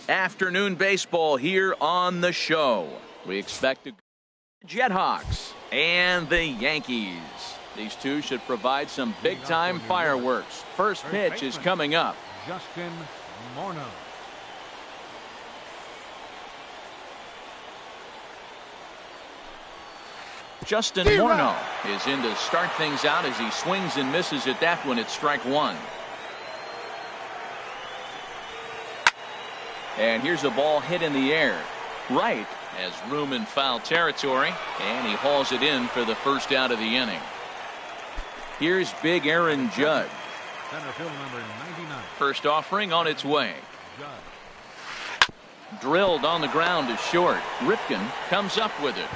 Afternoon baseball here on the show. We expect the Jethawks and the Yankees. These two should provide some big-time fireworks. First pitch is coming up. Justin Morneau. Justin Morneau is in to start things out as he swings and misses at that one at strike one. And here's a ball hit in the air. Right has room in foul territory, and he hauls it in for the first out of the inning. Here's big Aaron Judge. Center field number 99. First offering on its way. Judge. Drilled on the ground to short. Ripken comes up with it.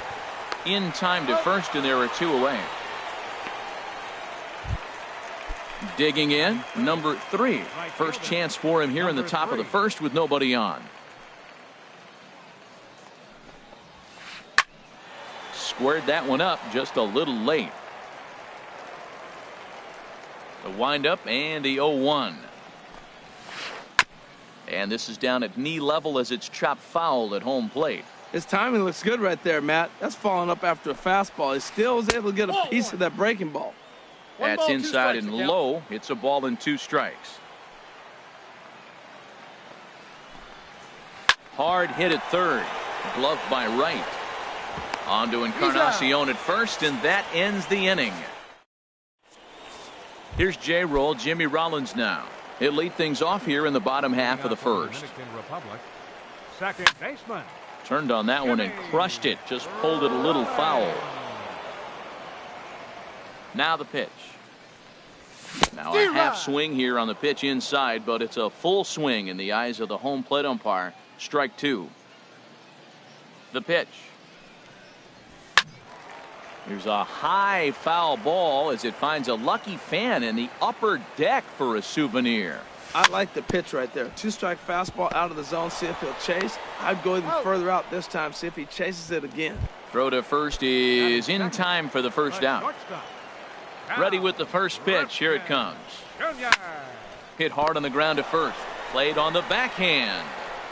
In time to first, and there are two away. Digging in, number 3. First chance for him here in the top of the first with nobody on. Squared that one up just a little late. The windup and the 0-1. And this is down at knee level as it's chopped foul at home plate. His timing looks good right there, Matt. That's following up after a fastball. He still was able to get a piece of that breaking ball. That's inside and low. It's a ball and 2 strikes. Hard hit at third. Gloved by right. On to Encarnacion at first, and that ends the inning. Here's J-Roll, Jimmy Rollins now. He'll lead things off here in the bottom half of the first. Second baseman. Turned on that one and crushed it. Just pulled it a little foul. Now the pitch. Now a half swing here on the pitch inside, but it's a full swing in the eyes of the home plate umpire. Strike 2. The pitch. Here's a high foul ball as it finds a lucky fan in the upper deck for a souvenir. I like the pitch right there. 2-strike fastball out of the zone. See if he'll chase. I'd go even further out this time. See if he chases it again. Throw to first is in time for the first out. Ready with the first pitch. Here it comes. Hit hard on the ground to first. Played on the backhand.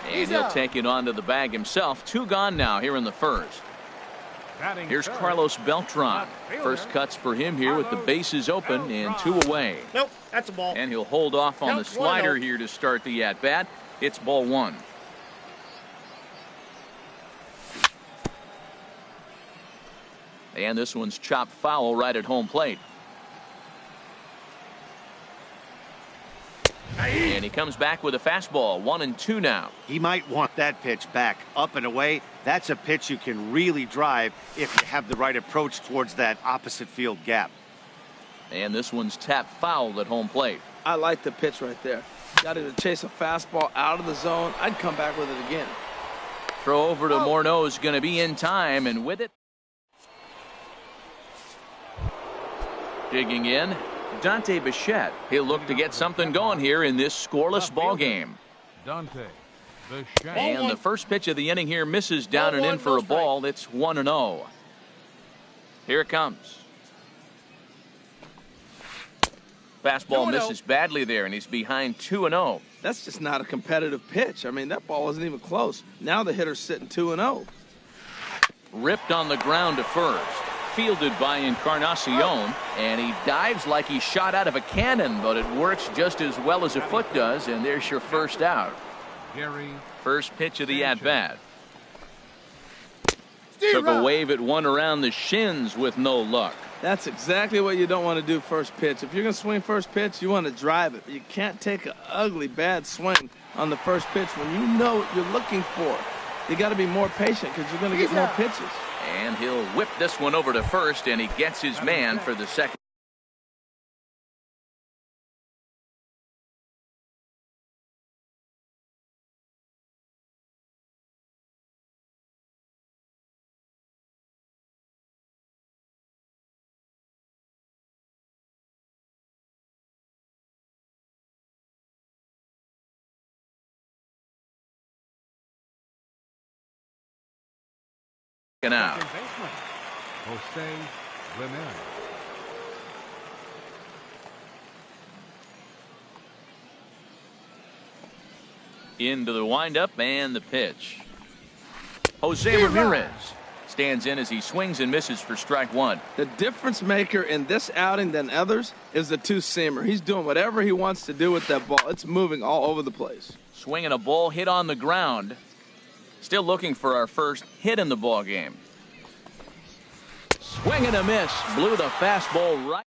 And he'll take it onto the bag himself. 2 gone now here in the first. Here's Carlos Beltran. First cuts for him here with the bases open and 2 away. Nope, that's a ball. And he'll hold off on the slider here to start the at-bat. It's ball 1. And this one's chopped foul right at home plate. And he comes back with a fastball. 1-2 now. He might want that pitch back up and away. That's a pitch you can really drive if you have the right approach towards that opposite field gap. And this one's tapped foul at home plate. I like the pitch right there. Got to chase a fastball out of the zone. I'd come back with it again. Throw over to Morneau is going to be in time, and with it. Digging in, Dante Bichette. He'll look to get something going here in this scoreless ball game. Dante Bichette. And the first pitch of the inning here misses down and in for a ball. It's 1-0. Here it comes. Fastball misses badly there, and he's behind 2-0. That's just not a competitive pitch. I mean, that ball wasn't even close. Now the hitter's sitting 2-0. Ripped on the ground to first. Fielded by Encarnacion, and he dives like he shot out of a cannon, but it works just as well as a foot does, and there's your first out. First pitch of the at-bat. Took a wave at one around the shins with no luck. That's exactly what you don't want to do first pitch. If you're going to swing first pitch, you want to drive it. But you can't take an ugly, bad swing on the first pitch when you know what you're looking for. You got to be more patient because you're going to get more pitches. And he'll whip this one over to first, and he gets his man for the second. Out. Jose Ramirez. Into the windup and the pitch. Jose Ramirez stands in as he swings and misses for strike one. The difference maker in this outing than others is the two-seamer. He's doing whatever he wants to do with that ball. It's moving all over the place. Swinging a ball hit on the ground. Still looking for our first hit in the ball game. Swing and a miss. Blew the fastball right.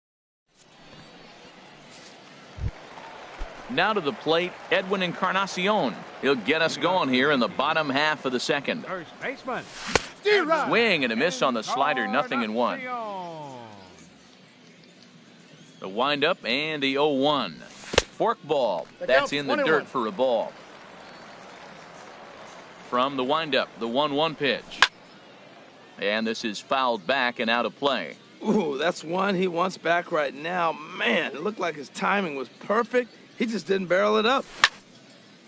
Now to the plate, Edwin Encarnacion. He'll get us going here in the bottom half of the second. First baseman. Swing and a miss on the slider, 0-1. The windup and the 0-1. Fork ball. That's in the dirt for a ball. From the windup, the 1-1 pitch. And this is fouled back and out of play. Ooh, that's one he wants back right now. Man, it looked like his timing was perfect. He just didn't barrel it up.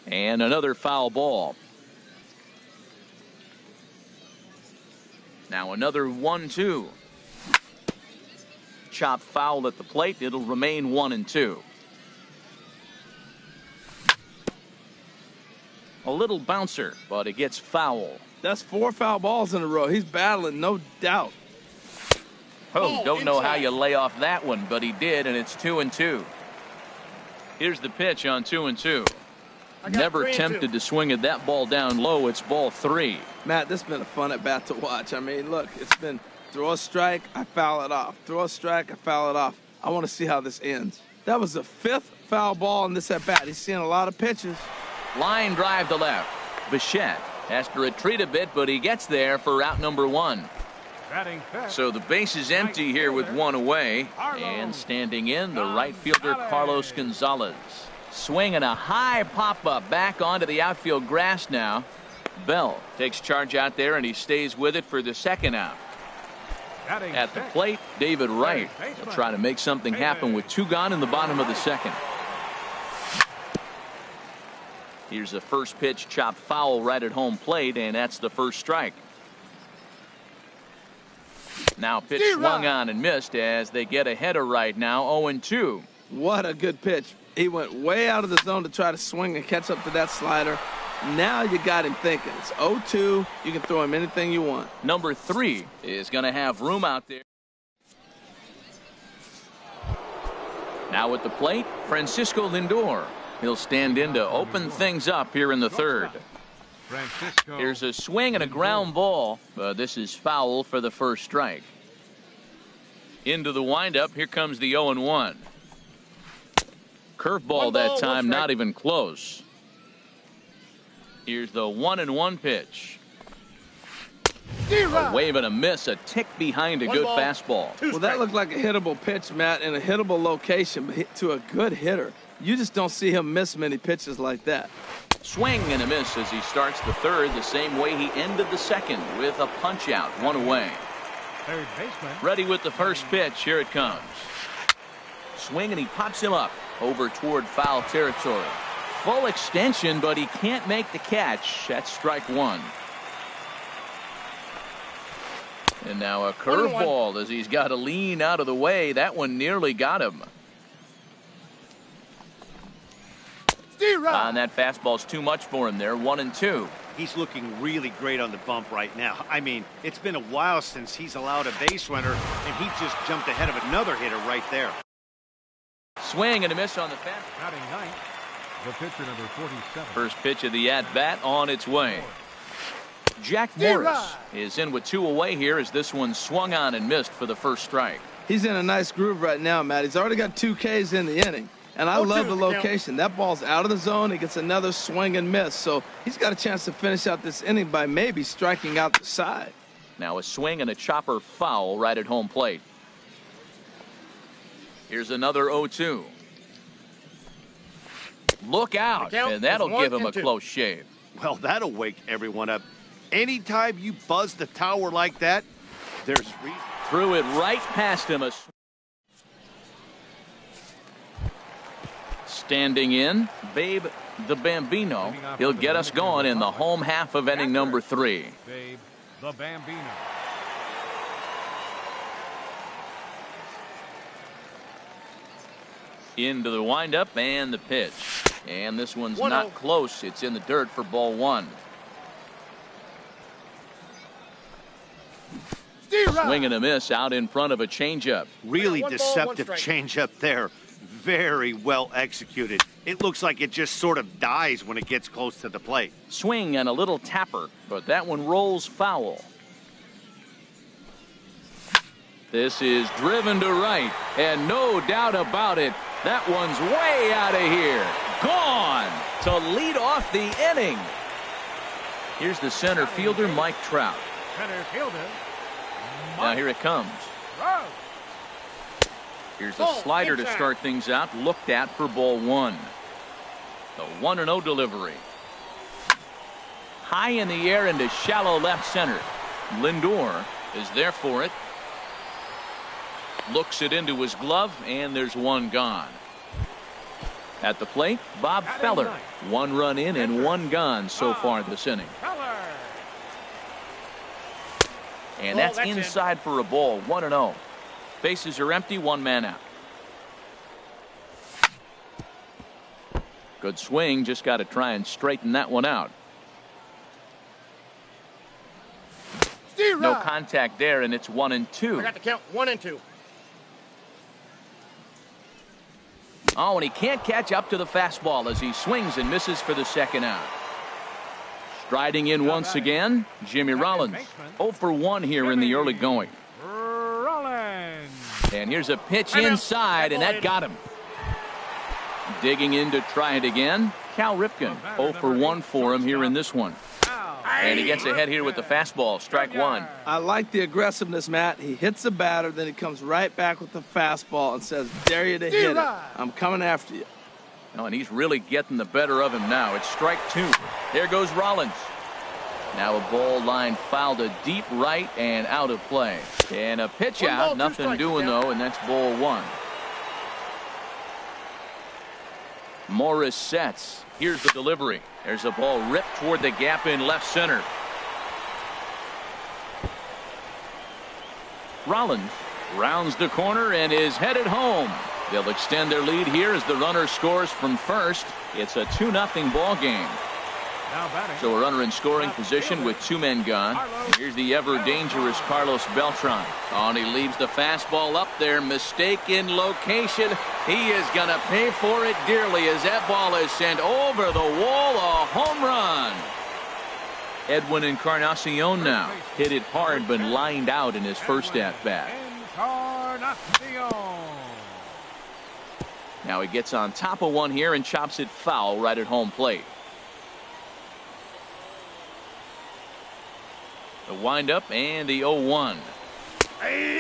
And another foul ball. Now another 1-2. Chop foul at the plate. It'll remain 1-2. A little bouncer, but it gets foul. That's 4 foul balls in a row. He's battling, no doubt. Oh, don't know how you lay off that one, but he did, and it's 2-2. Here's the pitch on 2-2. Never tempted to swing at that ball down low. It's ball 3. Matt, this has been a fun at bat to watch. I mean, look, it's been throw a strike, I foul it off. Throw a strike, I foul it off. I want to see how this ends. That was the 5th foul ball in this at bat. He's seeing a lot of pitches. Line drive to left. Bichette has to retreat a bit, but he gets there for out number 1. So the base is empty here with 1 away. And standing in, the right fielder, Carlos Gonzalez. Swinging a high pop-up back onto the outfield grass now. Bell takes charge out there, and he stays with it for the second out. At the plate, David Wright will try to make something happen with 2 gone in the bottom of the second. Here's the first pitch, chopped foul right at home plate, and that's the first strike. Now pitch swung on and missed as they get a header right now, 0-2. What a good pitch. He went way out of the zone to try to swing and catch up to that slider. Now you got him thinking. It's 0-2. You can throw him anything you want. Number 3 is going to have room out there. Now at the plate, Francisco Lindor. He'll stand in to open things up here in the third. Here's a swing and a ground ball, but this is foul for the first strike. Into the windup, here comes the 0-1. Curveball that time, not even close. Here's the 1-1 pitch. A wave and a miss, a tick behind a good fastball. Well, that looked like a hittable pitch, Matt, in a hittable location, but to a good hitter. You just don't see him miss many pitches like that. Swing and a miss as he starts the third the same way he ended the second with a punch out, 1 away. Third baseman. Ready with the first pitch. Here it comes. Swing and he pops him up over toward foul territory. Full extension, but he can't make the catch. That's strike 1. And now a curveball as he's got to lean out of the way. That one nearly got him. And that fastball's too much for him there, 1-2. He's looking really great on the bump right now. I mean, it's been a while since he's allowed a base runner, and he just jumped ahead of another hitter right there. Swing and a miss on the fastball. Batting ninth, the pitcher number 47. First pitch of the at-bat on its way. Jack Morris is in with 2 away here as this one swung on and missed for the first strike. He's in a nice groove right now, Matt. He's already got 2 Ks in the inning. And I love the location. That ball's out of the zone. He gets another swing and miss. So he's got a chance to finish out this inning by maybe striking out the side. Now a swing and a chopper foul right at home plate. Here's another 0-2. Look out, and that'll give him a close shave. Well, that'll wake everyone up. Anytime you buzz the tower like that, there's reason. Threw it right past him. Standing in, Babe the Bambino. He'll get us going in the home half of inning number 3. Babe the Bambino. Into the windup and the pitch. And this one's not close. It's in the dirt for ball one. Swing and a miss out in front of a changeup. Really deceptive changeup there. Very well executed. It looks like it just sort of dies when it gets close to the plate. Swing and a little tapper, but that one rolls foul. This is driven to right, and no doubt about it, that one's way out of here. Gone to lead off the inning. Here's the center fielder, Mike Trout. Center fielder. Now here it comes. Here's the slider to start things out, looked at for ball one. The 1-0 delivery. High in the air into shallow left center. Lindor is there for it. Looks it into his glove, and there's one gone. At the plate, Bob Feller. 1 run in and 1 gone so far this inning. And that's inside for a ball, 1-0. Bases are empty, 1 man out. Good swing, just got to try and straighten that one out. No contact there, and it's 1-2. I got the count, 1-2. Oh, and he can't catch up to the fastball as he swings and misses for the second out. Striding in once again, Jimmy Rollins. 0 for 1 here in the early going. And here's a pitch inside, and that got him. Digging in to try it again, Cal Ripken. 0 for 1 for him here in this one. And he gets ahead here with the fastball, strike one. I like the aggressiveness, Matt. He hits the batter, then he comes right back with the fastball and says, dare you to hit it. I'm coming after you. Oh, and he's really getting the better of him now. It's strike two. There goes Rollins. Now a ball line fouled to deep right and out of play. And a pitch out, nothing doing though, and that's ball one. Morris sets. Here's the delivery. There's a ball ripped toward the gap in left center. Rollins rounds the corner and is headed home. They'll extend their lead here as the runner scores from first. It's a 2-0 ball game. So a runner in scoring position with 2 men gone. Here's the ever-dangerous Carlos Beltran. Oh, and he leaves the fastball up there. Mistake in location. He is going to pay for it dearly as that ball is sent over the wall. A home run. Edwin Encarnacion now. Hit it hard but lined out in his first at-bat. Now he gets on top of one here and chops it foul right at home plate. The windup and the 0-1.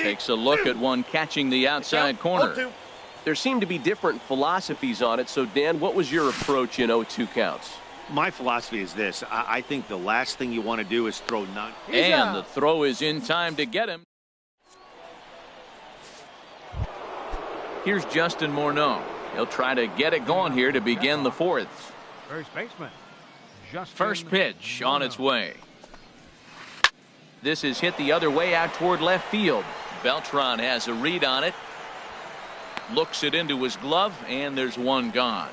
Takes a look at one catching the outside corner. There seem to be different philosophies on it. So, Dan, what was your approach in 0-2 counts? My philosophy is this. I think the last thing you want to do is throw none. And the throw is in time to get him. Here's Justin Morneau. He'll try to get it going here to begin the fourth. First baseman. First pitch on its way. This is hit the other way out toward left field. Beltran has a read on it. Looks it into his glove, and there's one gone.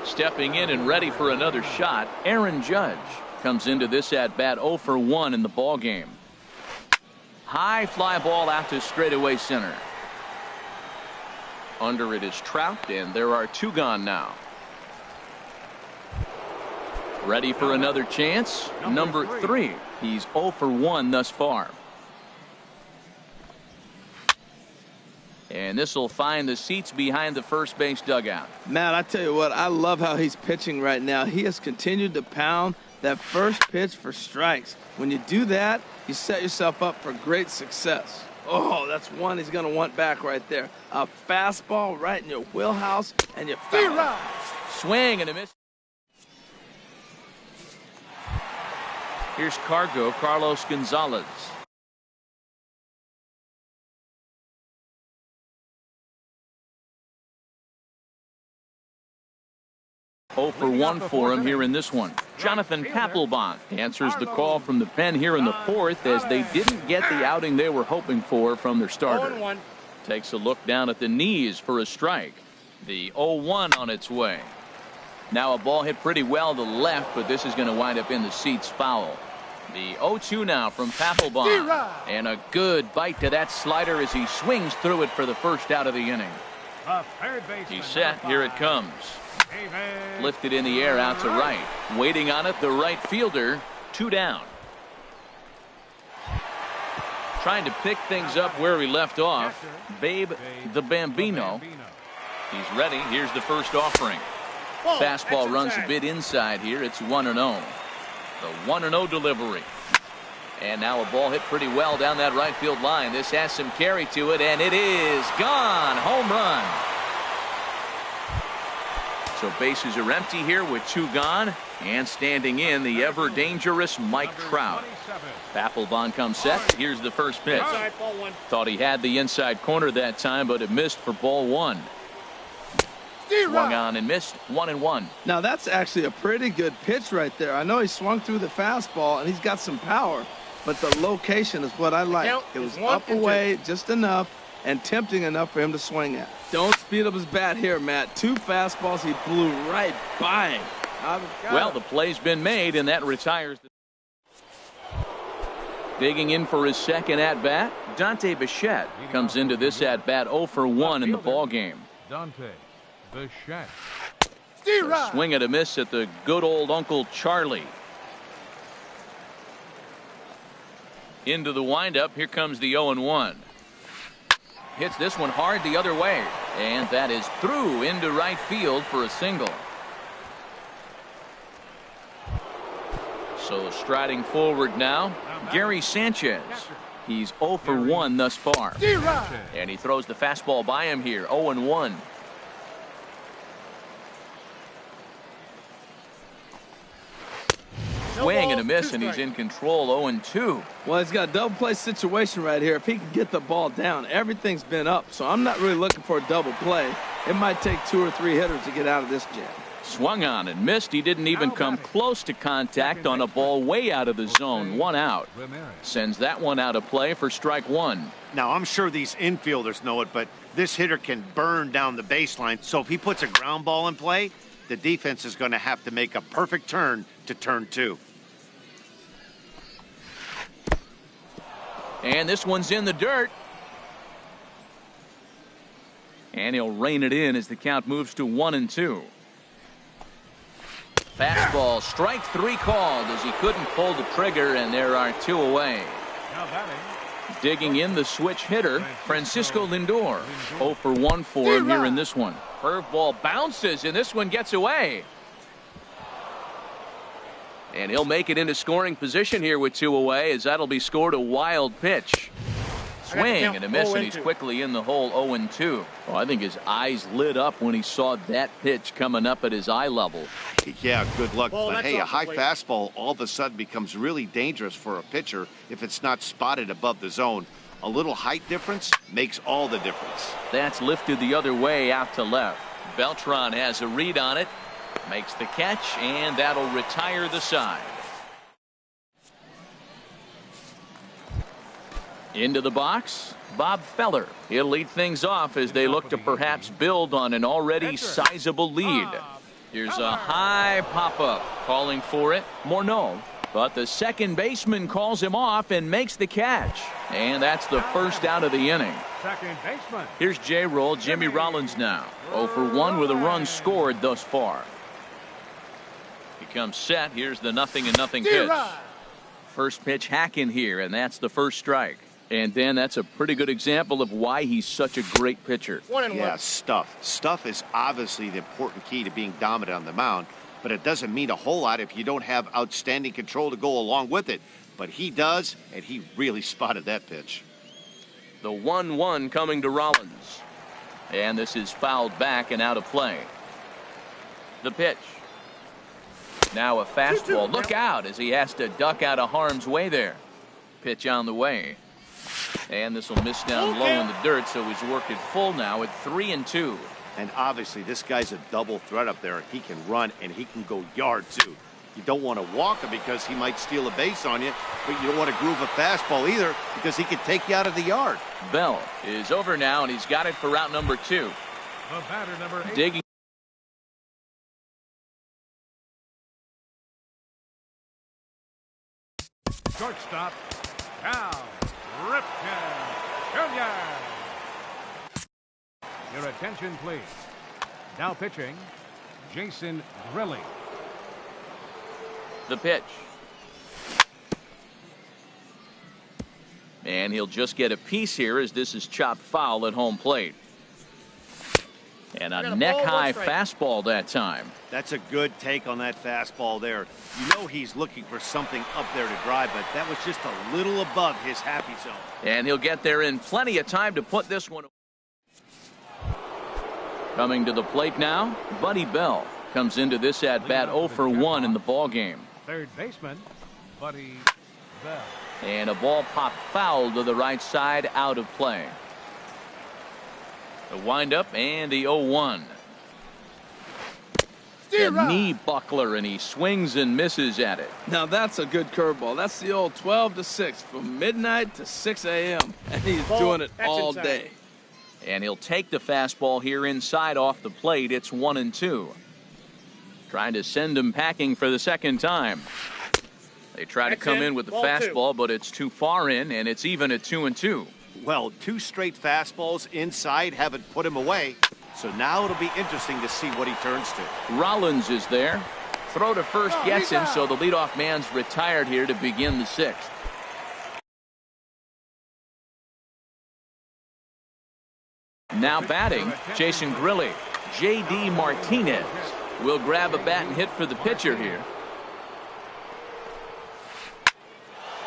Stepping in and ready for another shot, Aaron Judge comes into this at-bat 0 for 1 in the ball game. High fly ball out to straightaway center. Under it is Trout, and there are 2 gone now. Ready for another chance. Number 3. He's 0 for 1 thus far. And this will find the seats behind the first base dugout. Matt, I tell you what, I love how he's pitching right now. He has continued to pound that first pitch for strikes. When you do that, you set yourself up for great success. Oh, that's one he's going to want back right there. A fastball right in your wheelhouse, and you foul it. Swing and a miss. Here's Carlos Gonzalez. Oh for 1 for him here in this one. Jonathan Papelbon answers the call from the pen here in the fourth as they didn't get the outing they were hoping for from their starter. Takes a look down at the knees for a strike. The 0-1 on its way. Now a ball hit pretty well to left, but this is going to wind up in the seats foul. The 0-2 now from Papelbon. And a good bite to that slider as he swings through it for the first out of the inning. He's set. Here it comes. Lifted in the air out to right. Waiting on it, the right fielder. 2 down. Trying to pick things up where we left off. Babe the Bambino. He's ready. Here's the first offering. Fastball runs a bit inside here. It's 1-0. The 1-0 delivery. And now a ball hit pretty well down that right field line. This has some carry to it, and it is gone. Home run. So bases are empty here with 2 gone. And standing in, the ever-dangerous Mike Trout. Papelbon comes set. Here's the first pitch. Thought he had the inside corner that time, but it missed for ball 1. Swung on and missed. 1-1. Now that's actually a pretty good pitch right there. I know he swung through the fastball and he's got some power, but the location is what I like. It was up away just enough and tempting enough for him to swing at. Don't speed up his bat here, Matt. 2 fastballs, he blew right by him. Well, the play's been made, and that retires. Digging in for his second at-bat, Dante Bichette comes into this at-bat 0 for 1 in the ballgame. Dante Bichette. A swing and a miss at the good old Uncle Charlie. Into the windup. Here comes the 0-1. Hits this one hard the other way. And that is through into right field for a single. So striding forward now, Gary Sanchez. He's 0 for 1 thus far. And he throws the fastball by him here. 0-1. Swing and a miss, and he's in control. 0-2. Well, he's got a double play situation right here. If he can get the ball down, everything's been up. So I'm not really looking for a double play. It might take 2 or 3 hitters to get out of this jam. Swung on and missed. He didn't even come close to contact on a ball way out of the zone. 1 out. Sends that one out of play for strike 1. Now, I'm sure these infielders know it, but this hitter can burn down the baseline. So if he puts a ground ball in play, the defense is going to have to make a perfect turn to turn 2. And this one's in the dirt. And he'll rein it in as the count moves to 1-2. Fastball, strike 3 called as he couldn't pull the trigger, and there are 2 away. Digging in the switch hitter, Francisco Lindor. 0 for 1 for him here in this one. Curveball bounces, and this one gets away. And he'll make it into scoring position here with 2 away, as that'll be scored a wild pitch. Swing and a miss, and he's quickly in the hole. 0-2. Oh, I think his eyes lit up when he saw that pitch coming up at his eye level. Yeah, good luck. But hey, a high fastball all of a sudden becomes really dangerous for a pitcher if it's not spotted above the zone. A little height difference makes all the difference. That's lifted the other way out to left. Beltran has a read on it. Makes the catch, and that'll retire the side. Into the box, Bob Feller. He'll lead things off as they look to perhaps build on an already sizable lead. Here's a high pop-up, calling for it. Morneau. But the second baseman calls him off and makes the catch. And that's the first out of the inning. Second baseman. Here's J-Roll, Jimmy Rollins now. 0 for 1 with a run scored thus far. He comes set. Here's the 0-0 pitch. First pitch hack in here, and that's the first strike. And Dan, that's a pretty good example of why he's such a great pitcher. Yeah, stuff. Stuff is obviously the important key to being dominant on the mound, but it doesn't mean a whole lot if you don't have outstanding control to go along with it. But he does, and he really spotted that pitch. The 1-1 coming to Rollins. And this is fouled back and out of play. The pitch. Now a fastball. Look out as he has to duck out of harm's way there. Pitch on the way. And this will miss down low in the dirt, so he's worked it full now at 3-2. And obviously this guy's a double threat up there. He can run and he can go yard too. You don't want to walk him because he might steal a base on you, but you don't want to groove a fastball either because he can take you out of the yard. Bell is over now, and he's got it for route number 2. The batter, number 8. Digging. Shortstop, Cal Ripken Jr. Your attention, please. Now pitching, Jason Grilli. The pitch. And he'll just get a piece here as this is chopped foul at home plate. And a neck-high fastball that time. That's a good take on that fastball there. You know he's looking for something up there to drive, but that was just a little above his happy zone. And he'll get there in plenty of time to put this one. Coming to the plate now, Buddy Bell comes into this at-bat 0 for 1 in the ballgame. Third baseman, Buddy Bell. And a ball popped foul to the right side, out of play. The windup and the 0-1. A knee buckler, and he swings and misses at it. Now that's a good curveball. That's the old 12 to 6 from midnight to 6 a.m. and he's doing it all day. And he'll take the fastball here inside off the plate. It's 1-2. Trying to send him packing for the second time. They try to come in with the fastball, but it's too far in, and it's even at 2-2. Well, 2 straight fastballs inside haven't put him away. So now it'll be interesting to see what he turns to. Rollins is there. Throw to first gets him, so the leadoff man's retired here to begin the 6th. Now batting, Jason Grilli. J.D. Martinez will grab a bat and hit for the pitcher here.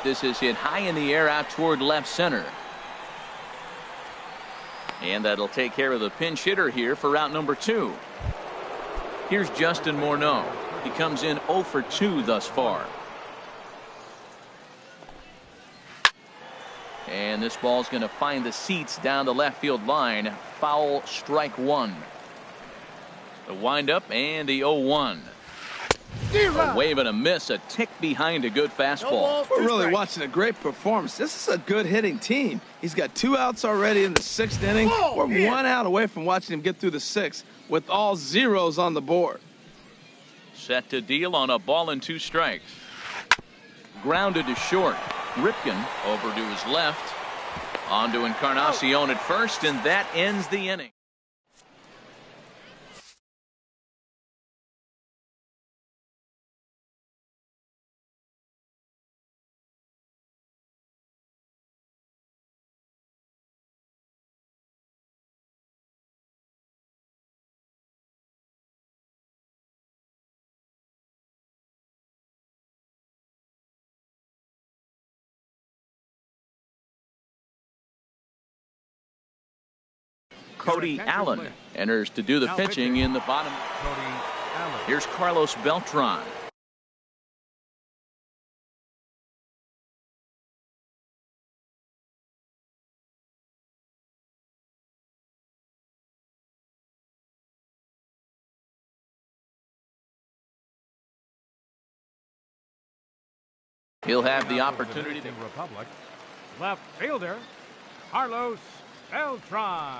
This is hit high in the air out toward left center. And that'll take care of the pinch hitter here for route number 2. Here's Justin Morneau. He comes in 0 for 2 thus far. And this ball's going to find the seats down the left field line. Foul, strike 1. The windup and the 0-1. A wave and a miss, a tick behind a good fastball. We're really watching a great performance. This is a good hitting team. He's got 2 outs already in the 6th inning. We're 1 out away from watching him get through the 6th with all zeros on the board. Set to deal on a ball and 2 strikes. Grounded to short. Ripken over to his left. On to Encarnacion at first, and that ends the inning. Cody Allen enters to do the pitching in the bottom. Here's Carlos Beltran. He'll have the opportunity to Republic. Left fielder, Carlos Beltran.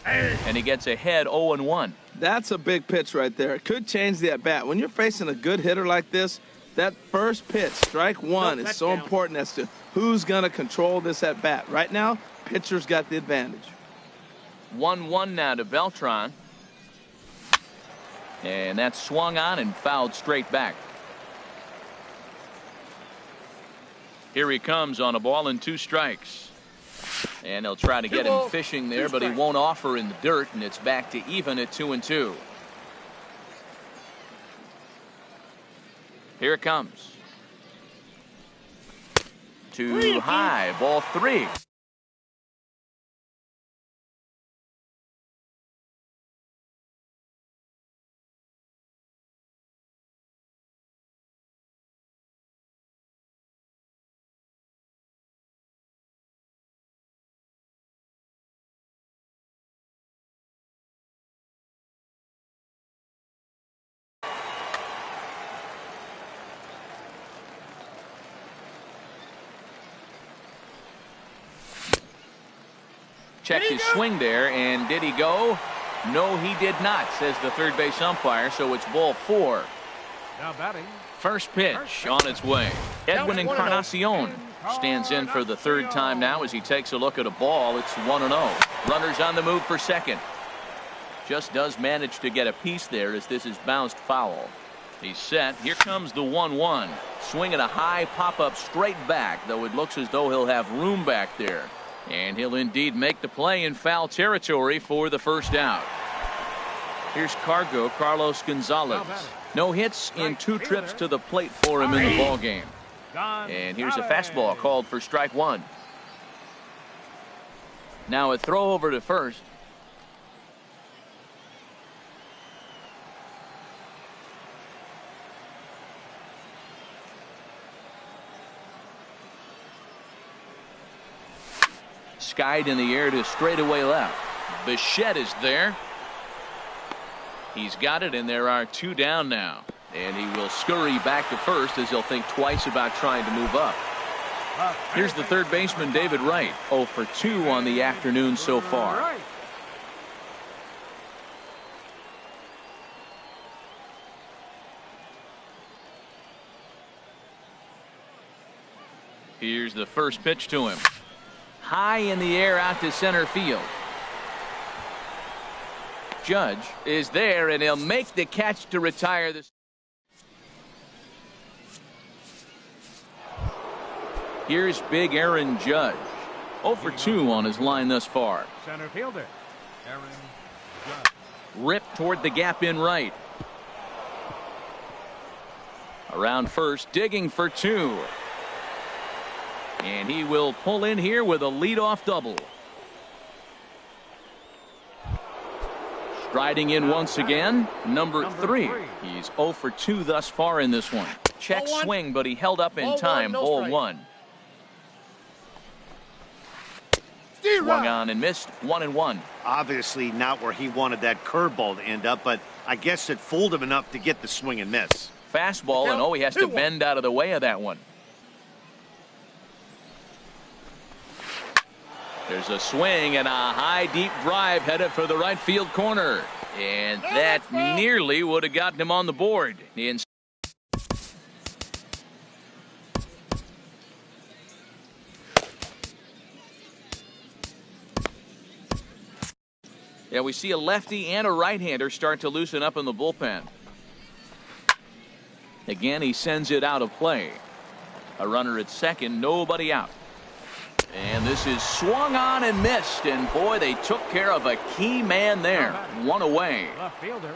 And he gets ahead 0-1. That's a big pitch right there. It could change the at-bat. When you're facing a good hitter like this, that first pitch, strike 1, is so important as to who's going to control this at-bat. Right now, pitcher's got the advantage. 1-1 now to Beltran. And that's swung on and fouled straight back. Here he comes on a ball and 2 strikes. And they'll try to get him fishing there, but he won't offer in the dirt, and it's back to even at 2-2. Here it comes. Too high, ball 3. Checked his swing there, and did he go? No, he did not, says the third base umpire, so it's ball 4. Now batting. First pitch on its way. Edwin Encarnacion stands in for the third time now as he takes a look at a ball. It's 1-0. Runners on the move for second. Just does manage to get a piece there as this is bounced foul. He's set. Here comes the 1-1. Swinging a high pop-up straight back, though it looks as though he'll have room back there. And he'll indeed make the play in foul territory for the first out. Here's Carlos Gonzalez. No hits in 2 trips to the plate for him in the ballgame. And here's a fastball called for strike 1. Now a throw over to first. Skied in the air to straightaway left. Bichette is there. He's got it, and there are 2 down now. And he will scurry back to first as he'll think twice about trying to move up. Here's the third baseman, David Wright. 0 for 2 on the afternoon so far. Here's the first pitch to him. High in the air out to center field. Judge is there, and he'll make the catch to retire this. Here's big Aaron Judge. 0 for 2 on his line thus far. Center fielder, Aaron Judge. Ripped toward the gap in right. Around first, digging for 2. And he will pull in here with a leadoff double. Striding in once again, number 3. He's 0 for 2 thus far in this one. Check swing, but he held up in time. Ball 1. Swung on and missed. 1-1. Obviously not where he wanted that curveball to end up, but I guess it fooled him enough to get the swing and miss. Fastball, and he has to bend out of the way of that one. There's a swing and a high deep drive headed for the right field corner. And that nearly would have gotten him on the board. Yeah, we see a lefty and a right-hander start to loosen up in the bullpen. Again, he sends it out of play. A runner at second, nobody out. And this is swung on and missed. And boy, they took care of a key man there. 1 away. Left fielder,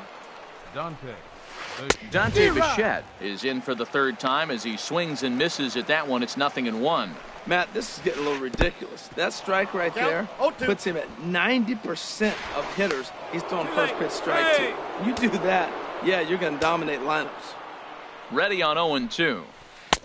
Dante Bichette is in for the third time as he swings and misses at that one. It's 0-1. Matt, this is getting a little ridiculous. That strike right there puts him at 90% of hitters he's throwing first pitch strike to. You do that, yeah, you're going to dominate lineups. Ready on 0-2.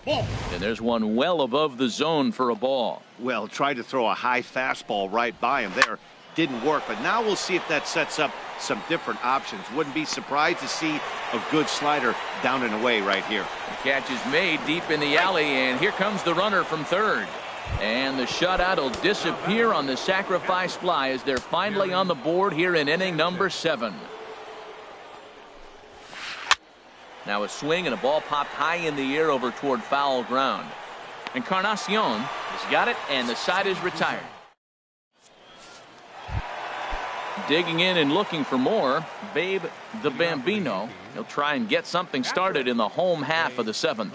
And there's one well above the zone for a ball. Well, tried to throw a high fastball right by him there. Didn't work, but now we'll see if that sets up some different options. Wouldn't be surprised to see a good slider down and away right here. The catch is made deep in the alley, and here comes the runner from third. And the shutout will disappear on the sacrifice fly as they're finally on the board here in inning number 7. Now a swing and a ball popped high in the air over toward foul ground. Encarnacion has got it, and the side is retired. Digging in and looking for more, Babe the Bambino. He'll try and get something started in the home half of the 7th.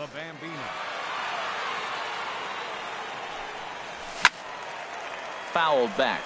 Fouled back.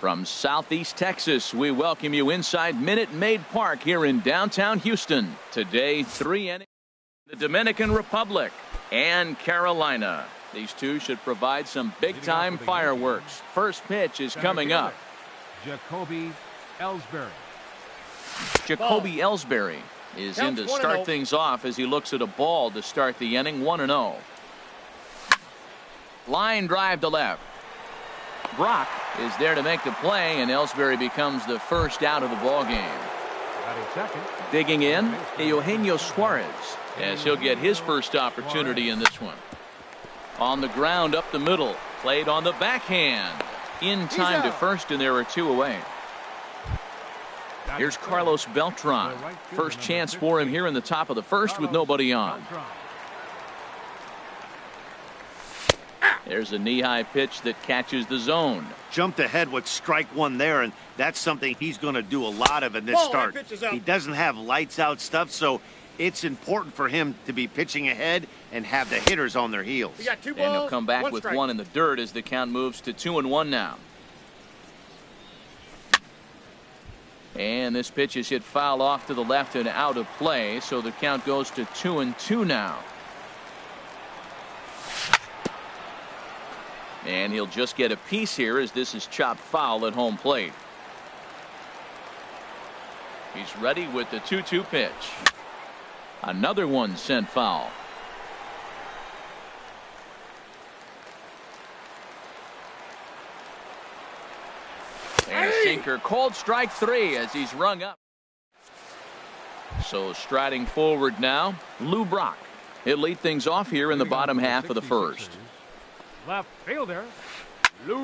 From Southeast Texas, we welcome you inside Minute Maid Park here in downtown Houston. Today, 3 innings. The Dominican Republic and Carolina. These two should provide some big-time fireworks. First pitch is coming up. Jacoby Ellsbury. Jacoby Ellsbury is in to start things off as he looks at a ball to start the inning. 1-0. Line drive to left. Brock is there to make the play, and Ellsbury becomes the first out of the ball game. Digging in, Eugenio Suarez, as he'll get his first opportunity in this one. On the ground up the middle, played on the backhand. In time to first, and there are 2 away. Here's Carlos Beltran. First chance for him here in the top of the first with nobody on. There's a knee-high pitch that catches the zone. Jumped ahead with strike 1 there, and that's something he's going to do a lot of in this start. He doesn't have lights-out stuff, so it's important for him to be pitching ahead and have the hitters on their heels. And he'll come back with 1 in the dirt as the count moves to 2-1 now. And this pitch is hit foul off to the left and out of play, so the count goes to 2-2 now. And he'll just get a piece here as this is chopped foul at home plate. He's ready with the 2-2 pitch. Another one sent foul. And a sinker, called strike 3 as he's rung up. So striding forward now, Lou Brock. He'll lead things off here in the bottom half of the first. Left fielder.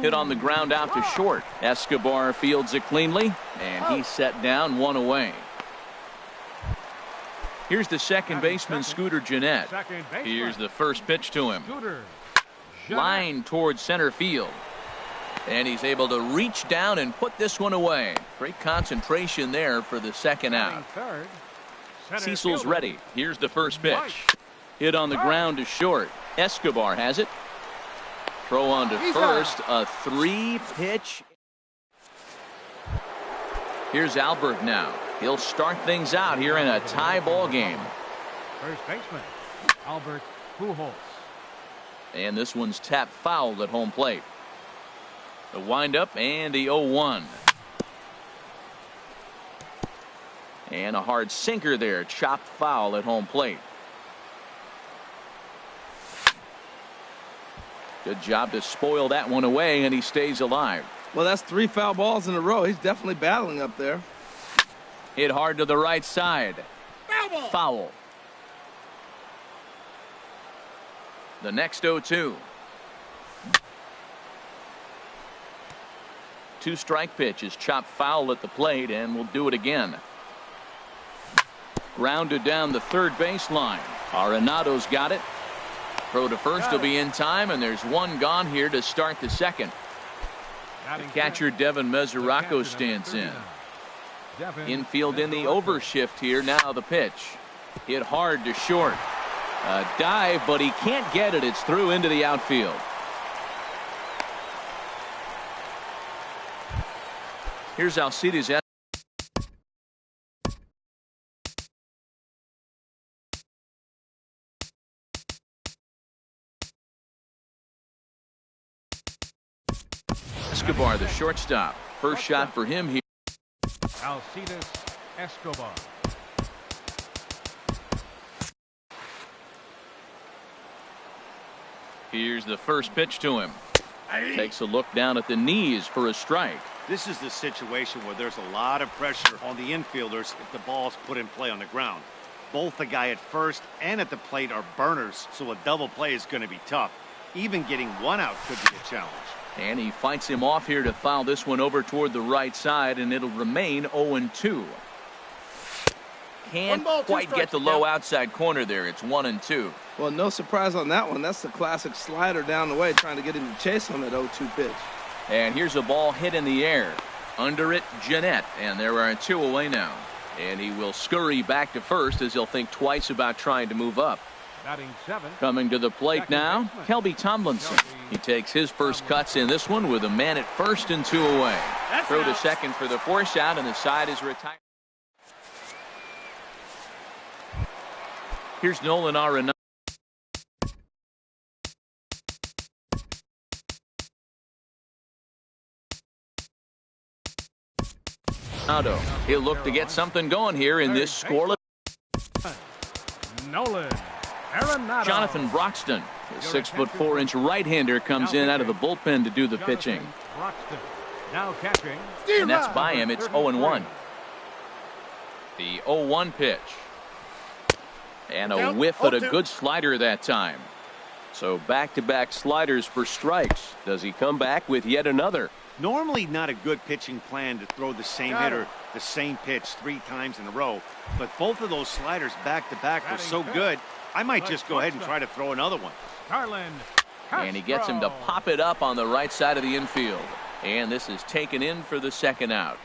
Hit on the ground out to short. Escobar fields it cleanly, and he's set down 1 away. Here's the second baseman, Scooter Gennett. Here's the first pitch to him. Line towards center field. And he's able to reach down and put this one away. Great concentration there for the second out. Cecil's ready. Here's the first pitch. Hit on the ground to short. Escobar has it. Throw on to first. A 3-pitch. Here's Albert now. He'll start things out here in a tie ball game. First baseman, Albert Pujols. And this one's tapped foul at home plate. The windup and the 0-1. And a hard sinker there. Chopped foul at home plate. Good job to spoil that one away, and he stays alive. Well, that's 3 foul balls in a row. He's definitely battling up there. Hit hard to the right side. Foul. The next 0-2. 2-strike pitch is chopped foul at the plate, and we'll do it again. Grounded down the third baseline. Arenado's got it. Throw to first will be in time, and there's 1 gone here to start the second. The catcher Devin Mesoraco stands in. Infield in the overshift here. Now the pitch. Hit hard to short. A dive, but he can't get it. It's through into the outfield. Here's Alcides. Escobar, the shortstop. First shot for him here. Alcides Escobar. Here's the first pitch to him. Takes a look down at the knees for a strike. This is the situation where there's a lot of pressure on the infielders if the ball's put in play on the ground. Both the guy at first and at the plate are burners, so a double play is going to be tough. Even getting 1 out could be a challenge. And he fights him off here to foul this one over toward the right side, and it'll remain 0-2. Can't quite get the low outside corner there. It's 1-2. Well, no surprise on that one. That's the classic slider down the way, trying to get him to chase on that 0-2 pitch. And here's a ball hit in the air. Under it, Gennett, and there are 2 away now. And he will scurry back to first as he'll think twice about trying to move up. Batting 7. Coming to the plate now, Kelby Tomlinson. He takes his first cuts in this one with a man at first and 2 away. Throw to second for the force out, and the side is retired. Here's Nolan Arenado. He'll look to get something going here in this scoreless. Nolan Arenado. Jonathan Broxton, the 6'4" right-hander, comes in out of the bullpen to do the pitching. Broxton now catching. And that's by him. It's 0-1. The 0-1 pitch. And a whiff at a good slider that time. So back-to-back sliders for strikes. Does he come back with yet another? Normally not a good pitching plan to throw the same hitter the same pitch 3 times in a row, but both of those sliders back-to-back were so good, I might just go ahead and try to throw another one. And he gets him to pop it up on the right side of the infield. And this is taken in for the second out.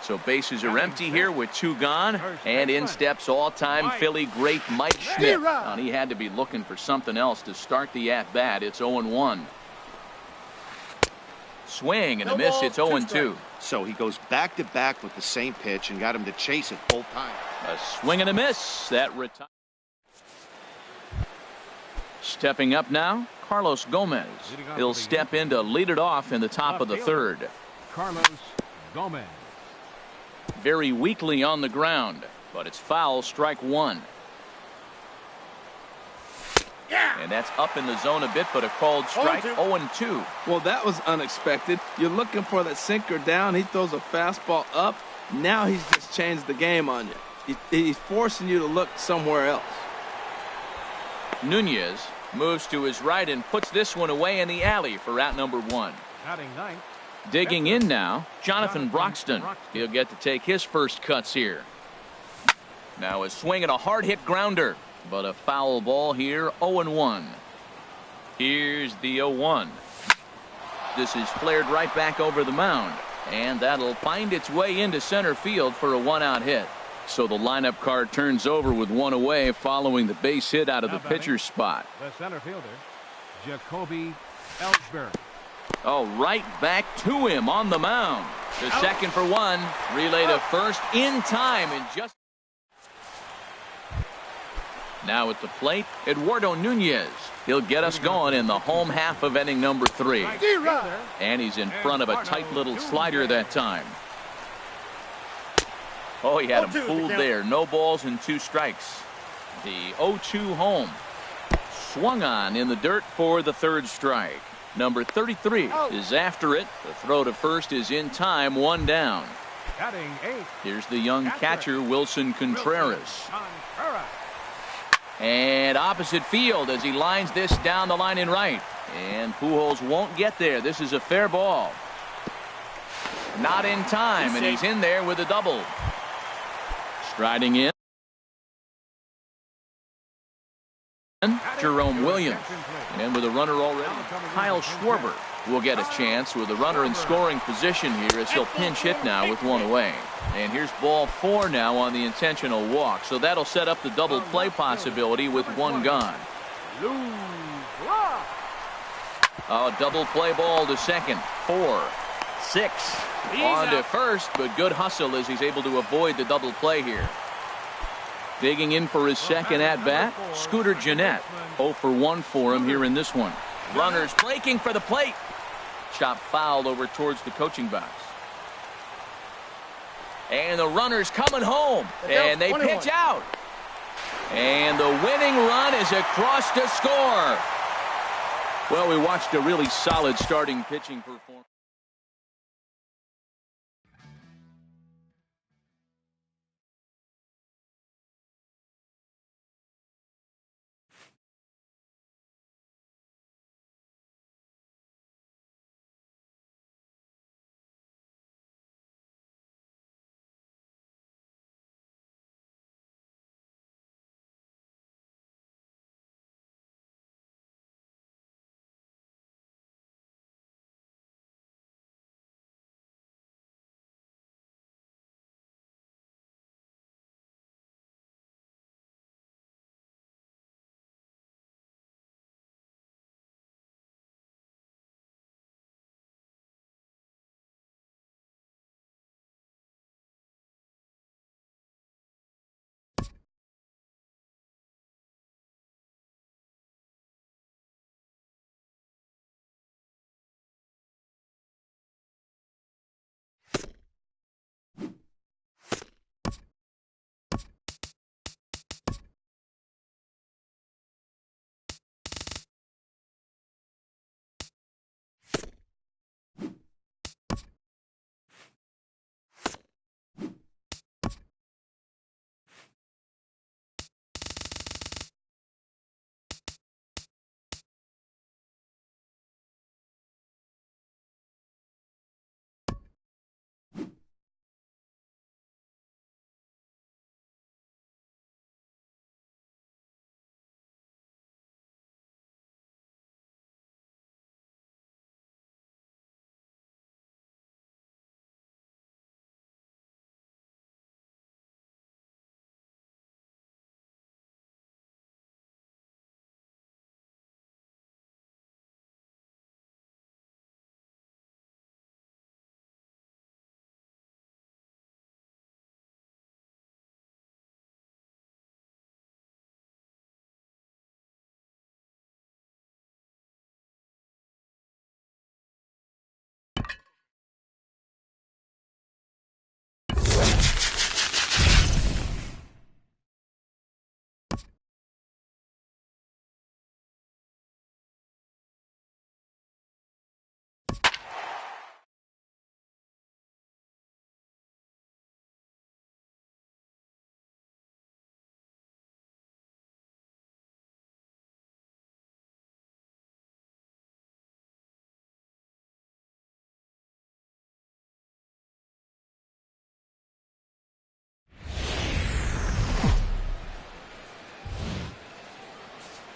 So bases are empty here with 2 gone, and in steps all-time Philly great Mike Schmidt. And he had to be looking for something else to start the at-bat. It's 0-1. Swing and a miss. It's 0-2. So he goes back-to-back with the same pitch and got him to chase it both times. A swing and a miss. That retires. Stepping up now, Carlos Gomez. He'll step in to lead it off in the top of the third. Carlos Gomez. Very weakly on the ground, but it's foul, strike 1. And that's up in the zone a bit, but a called strike. 0-2. Well, that was unexpected. You're looking for that sinker down. He throws a fastball up. Now he's just changed the game on you. He's forcing you to look somewhere else. Nunez moves to his right and puts this one away in the alley for out number 1. Batting 9. Digging in now, Jonathan Broxton. He'll get to take his first cuts here. Now a swing and a hard-hit grounder, but a foul ball here, 0-1. Here's the 0-1. This is flared right back over the mound, and that'll find its way into center field for a 1-out hit. So the lineup card turns over with 1 away following the base hit out of the pitcher's spot. The center fielder, Jacoby Ellsbury. Oh, right back to him on the mound. To second for 1. Relay to first in time and just. Now at the plate, Eduardo Nunez. He'll get us going in the home half of inning number 3. And he's in front of a tight little slider that time. Oh, he had him fooled there. No balls and 2 strikes. The 0-2 home. Swung on in the dirt for the 3rd strike. Number 33 is after it. The throw to first is in time, 1 down. Here's the young catcher, Wilson Contreras. And opposite field as he lines this down the line in right. And Pujols won't get there. This is a fair ball. Not in time, and he's in there with a double. Striding in, Jerome Williams. And with a runner already, Kyle Schwarber will get a chance with a runner in scoring position here as he'll pinch hit now with 1 away. And here's ball 4 now on the intentional walk. So that'll set up the double play possibility with 1 gone. A double play ball to second. 4, 6. On to first, but good hustle as he's able to avoid the double play here. Digging in for his second at-bat, Scooter Gennett. 0 for 1 for him here in this one. Runners breaking for the plate. Chop fouled over towards the coaching box. And the runner's coming home. And they pitch out. And the winning run is across to score. Well, we watched a really solid starting pitching performance.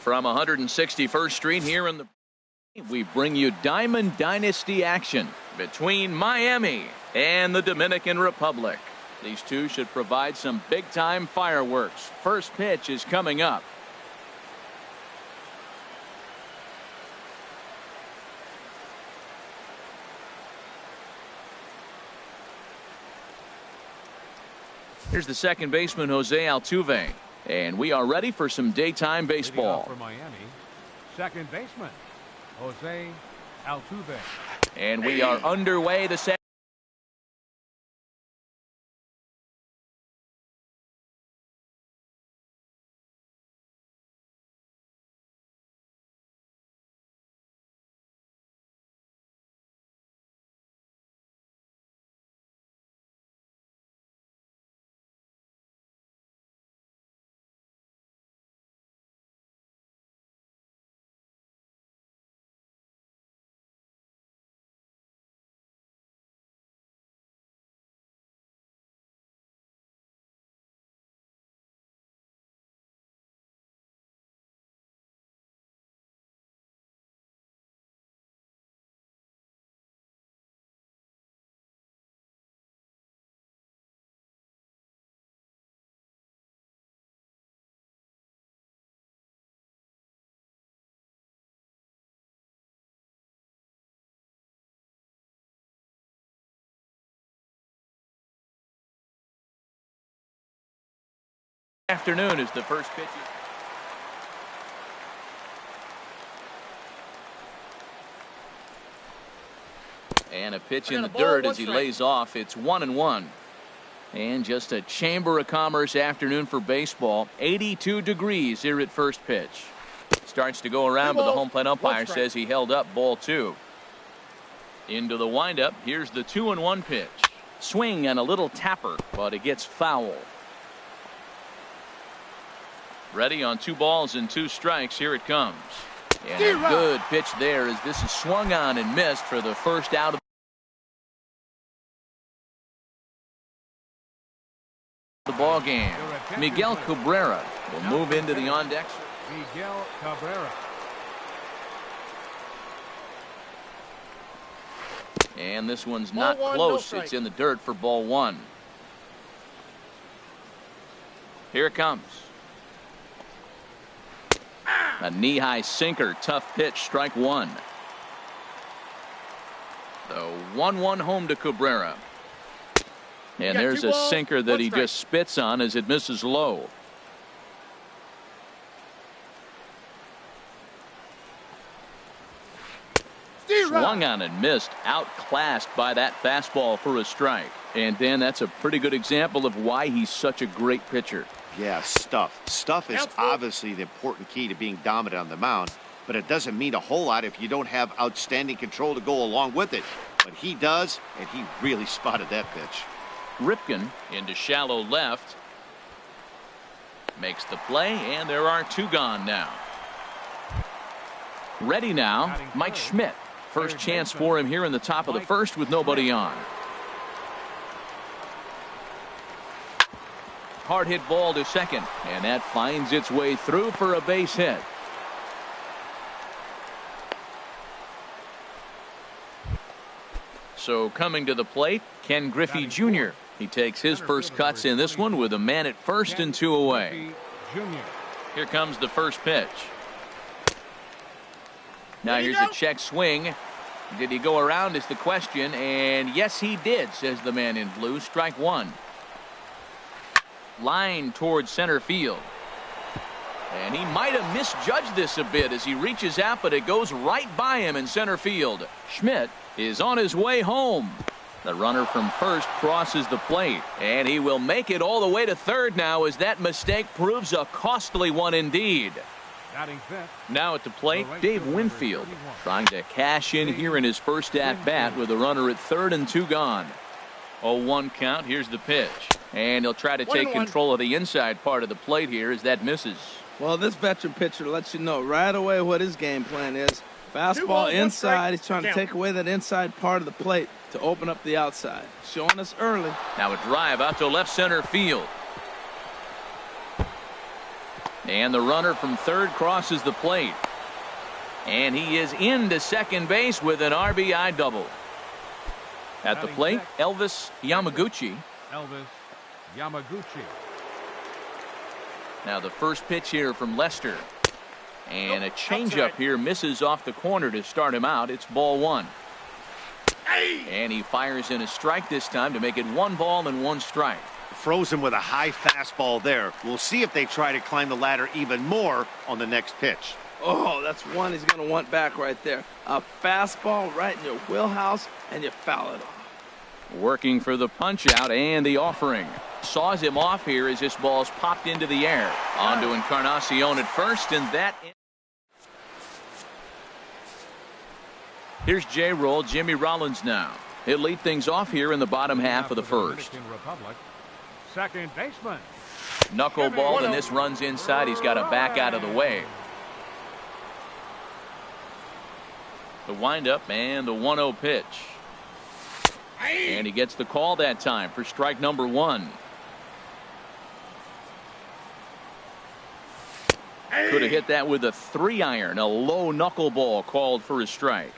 From 161st Street here in the... We bring you Diamond Dynasty action between Miami and the Dominican Republic. These two should provide some big-time fireworks. First pitch is coming up. Here's the second baseman, Jose Altuve. And we are ready for some daytime baseball. For Miami, second baseman, Jose Altuve. And we are underway. The second. Afternoon is the first pitch. And a pitch in the dirt as he lays off. It's 1-1. And just a Chamber of Commerce afternoon for baseball. 82 degrees here at first pitch. Starts to go around, but the home plate umpire says he held up ball 2. Into the windup. Here's the 2-1 pitch. Swing and a little tapper, but it gets foul. Ready on 2 balls and 2 strikes. Here it comes. And a good pitch there as this is swung on and missed for the first out of the ball game. Miguel Cabrera will move into the on deck. Miguel Cabrera. And this one's not close. It's in the dirt for ball 1. Here it comes. A knee-high sinker, tough pitch, strike 1. The 1-1 home to Cabrera. And there's a sinker that he just spits on as it misses low. Swung on and missed, outclassed by that fastball for a strike. And Dan, that's a pretty good example of why he's such a great pitcher. Yeah, stuff. Stuff is obviously the important key to being dominant on the mound, but it doesn't mean a whole lot if you don't have outstanding control to go along with it. But he does, and he really spotted that pitch. Ripken into shallow left. Makes the play, and there are 2 gone now. Ready now, Mike Schmidt. First chance for him here in the top of the first with nobody on. Hard hit ball to second, and that finds its way through for a base hit. So coming to the plate, Ken Griffey Jr. He takes his first cuts in this one with a man at first and 2 away. Here comes the first pitch. Now here's a check swing. Did he go around is the question, and yes he did, says the man in blue. Strike 1. Line towards center field. And he might have misjudged this a bit as he reaches out, but it goes right by him in center field. Schmidt is on his way home. The runner from first crosses the plate, and he will make it all the way to third now as that mistake proves a costly one indeed. Now at the plate, Dave Winfield trying to cash in here in his first at-bat with a runner at third and 2 gone. 0-1 count. Here's the pitch. And he'll try to take control of the inside part of the plate here as that misses. Well, this veteran pitcher lets you know right away what his game plan is. Fastball inside. He's trying to take away that inside part of the plate to open up the outside. Showing us early. Now a drive out to left center field. And the runner from third crosses the plate. And he is into second base with an RBI double. At the plate, Elvis Yamaguchi. Elvis Yamaguchi. Now the first pitch here from Lester. And a changeup here misses off the corner to start him out. It's ball one. And he fires in a strike this time to make it 1 ball and 1 strike. Froze him with a high fastball there. We'll see if they try to climb the ladder even more on the next pitch. Oh, that's one he's going to want back right there. A fastball right in your wheelhouse, and you foul it off. Working for the punch out and the offering. Saws him off here as this ball's popped into the air. On to Encarnacion at first, and that... Here's J-Roll, Jimmy Rollins now. He'll lead things off here in the bottom half of the first. Second baseman. Knuckleball, and this runs inside. He's got to back out of the way. The windup and the 1-0 pitch. And he gets the call that time for strike number 1. Could have hit that with a 3-iron. A low knuckleball called for a strike.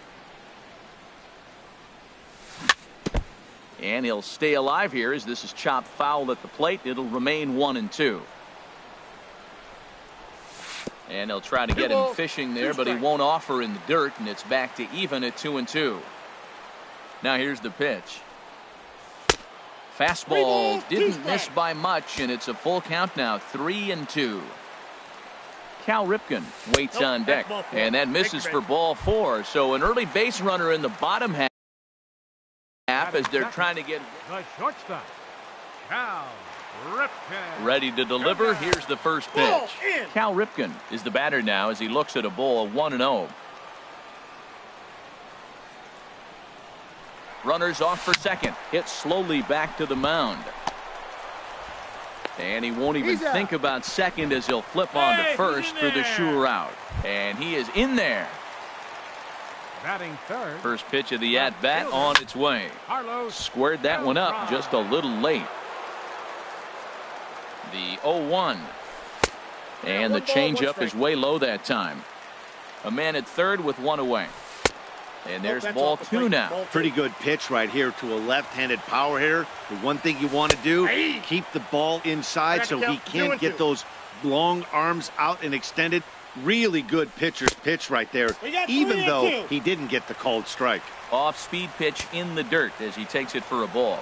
And he'll stay alive here as this is chopped foul at the plate. It'll remain 1-2. And he'll try to get him fishing there, but he won't offer in the dirt, and it's back to even at 2-2. Now here's the pitch. Fastball didn't miss by much, and it's a full count now, 3-2. Cal Ripken waits on deck, and that misses for ball 4. So an early base runner in the bottom half as they're trying to get the shortstop, Cal Ripken. Ready to deliver. Here's the first pitch. Cal Ripken is the batter now as he looks at a ball 1-0. Runners off for second. Hit slowly back to the mound. And he won't even think about second as he'll flip on to first for the sure out. And he is in there. Batting third. First pitch of the at-bat on its way. Squared that one up just a little late. The 0-1. And the changeup is way low that time. A man at third with 1 away. And there's ball 2 now. Pretty good pitch right here to a left-handed power hitter. The one thing you want to do, keep the ball inside so he can't get those long arms out and extended. Really good pitcher's pitch right there, even though he didn't get the called strike. Off-speed pitch in the dirt as he takes it for a ball.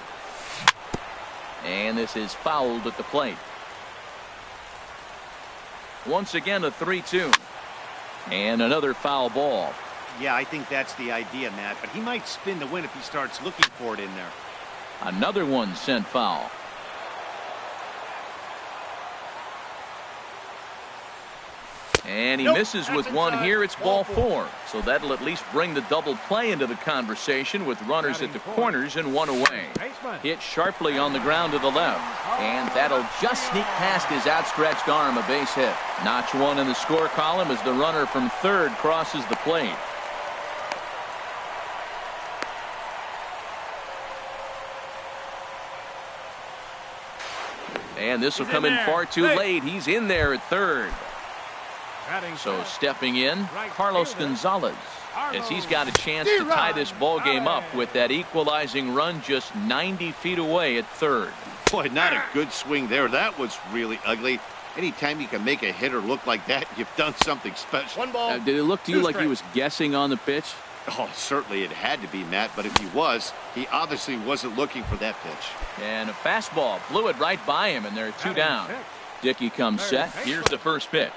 And this is fouled at the plate. Once again, a 3-2. And another foul ball. Yeah, I think that's the idea, Matt, but he might spin the win if he starts looking for it in there. Another one sent foul. And he misses with one here. It's ball 4. So that'll at least bring the double play into the conversation with runners at the corners and 1 away. Hit sharply on the ground to the left. And that'll just sneak past his outstretched arm, a base hit. Notch 1 in the score column as the runner from third crosses the plate. And this will come in far too late. He's in there at third. So stepping in, Carlos Gonzalez, as he's got a chance to tie this ball game up with that equalizing run just 90 feet away at third. Boy, not a good swing there. That was really ugly. Anytime you can make a hitter look like that, you've done something special. Did it look to you like he was guessing on the pitch? Oh, certainly it had to be, Matt, but if he was, he obviously wasn't looking for that pitch. And a fastball blew it right by him, and there are 2 down. Dickey comes set. Here's the first pitch.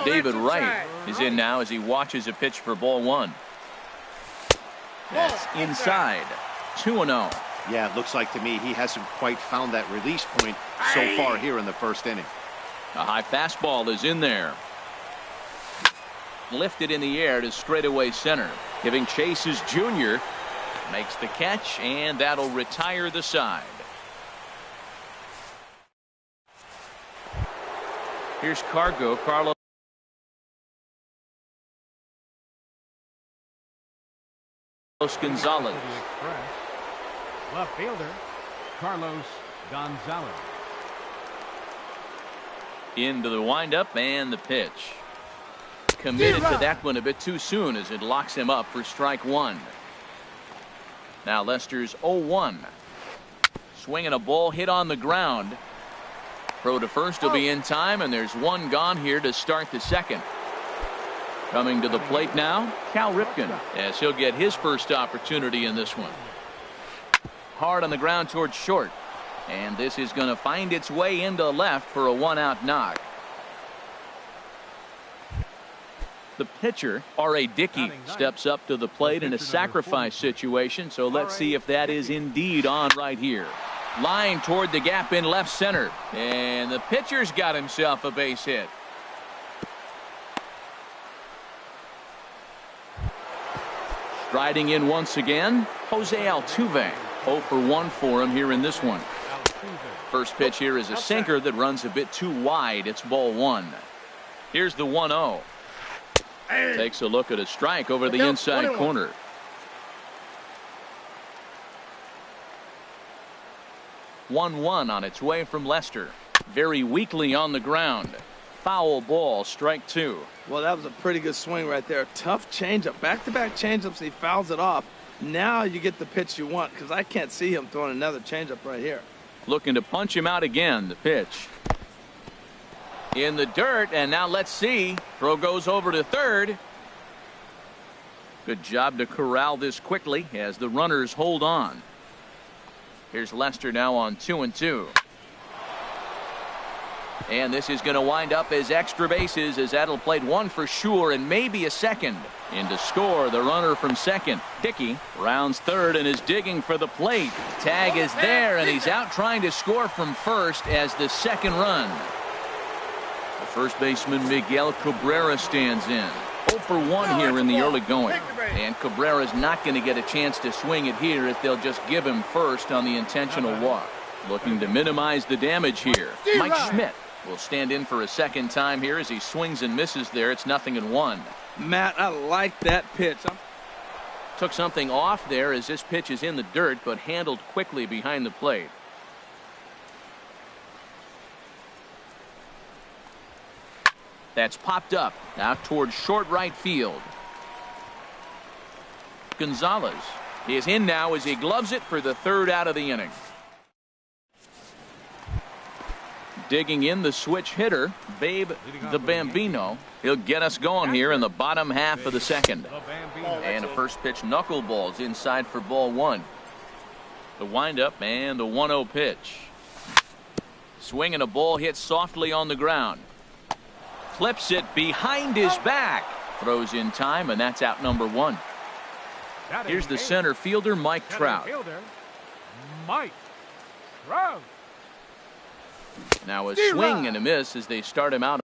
David Wright is in now as he watches a pitch for ball 1. That's inside. 2-0. Yeah, it looks like to me he hasn't quite found that release point so far here in the first inning. A high fastball is in there. Lifted in the air to straightaway center. Giving chase is Junior. Makes the catch, and that'll retire the side. Here's Carlos Gonzalez. Left fielder, Carlos Gonzalez. Into the windup and the pitch. Committed to that one a bit too soon as it locks him up for strike one. Now Lester's 0-1. Swinging a ball hit on the ground. Throw to first will be in time, and there's one gone here to start the second. Coming to the plate now, Cal Ripken, as he'll get his first opportunity in this one. Hard on the ground towards short. And this is going to find its way into left for a one-out knock. The pitcher, R.A. Dickey, steps up to the plate in a sacrifice situation, so let's see if that is indeed on right here. Line toward the gap in left center, and the pitcher's got himself a base hit. Striding in once again, Jose Altuve. 0 for 1 for him here in this one. First pitch here is a sinker that runs a bit too wide. It's ball one. Here's the 1-0. Takes a look at a strike over the inside corner. 1-1 on its way from Lester. Very weakly on the ground. Foul ball, strike two. Well, that was a pretty good swing right there. Tough changeup. Back-to-back changeups. He fouls it off. Now you get the pitch you want, because I can't see him throwing another changeup right here. Looking to punch him out again. The pitch. In the dirt, and now let's see. Throw goes over to third. Good job to corral this quickly as the runners hold on. Here's Lester now on 2-2. And this is going to wind up as extra bases, as that'll play one for sure and maybe a second. In to score the runner from second. Dickey rounds third and is digging for the plate. Tag is there, and he's out trying to score from first as the second run. The first baseman Miguel Cabrera stands in. 0 for 1 here in the early going. And Cabrera's not going to get a chance to swing it here if they'll just give him first on the intentional walk. Looking to minimize the damage here. Mike Schmidt will stand in for a second time here as he swings and misses there. It's 0-1. Matt, I like that pitch. Took something off there as this pitch is in the dirt, but handled quickly behind the plate. That's popped up out towards short right field. Gonzalez is in now as he gloves it for the third out of the inning. Digging in the switch hitter, Babe the Bambino. He'll get us going here in the bottom half of the second. And a first pitch knuckleballs inside for ball one. The windup and the 1-0 pitch. Swinging a ball hit softly on the ground. Clips it behind his back. Throws in time, and that's out number one. Here's the center fielder, Mike Trout. Now a swing and a miss as they start him out.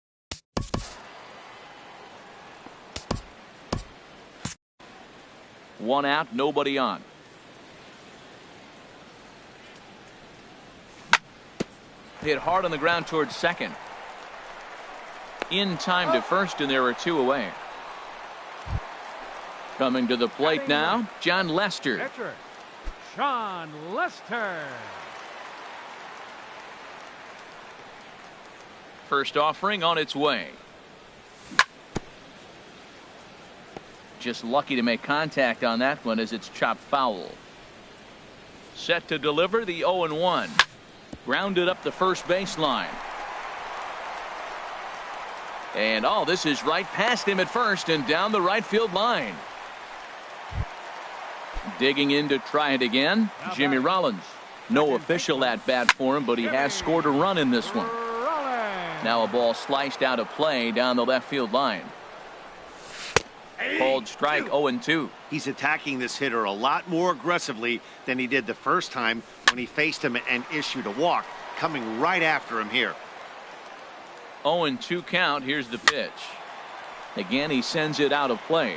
One out, nobody on. Hit hard on the ground towards second. In time to first, and there are two away. Coming to the plate now, John Lester. John Lester. First offering on its way. Just lucky to make contact on that one as it's chopped foul. Set to deliver the 0-1. Grounded up the first baseline. And this is right past him at first and down the right field line. Digging in to try it again, Jimmy Rollins. No official at bat for him, but he has scored a run in this one. Now a ball sliced out of play down the left field line. Called strike 0-2. He's attacking this hitter a lot more aggressively than he did the first time when he faced him and issued a walk, coming right after him here. 0-2 count. Here's the pitch. Again, he sends it out of play.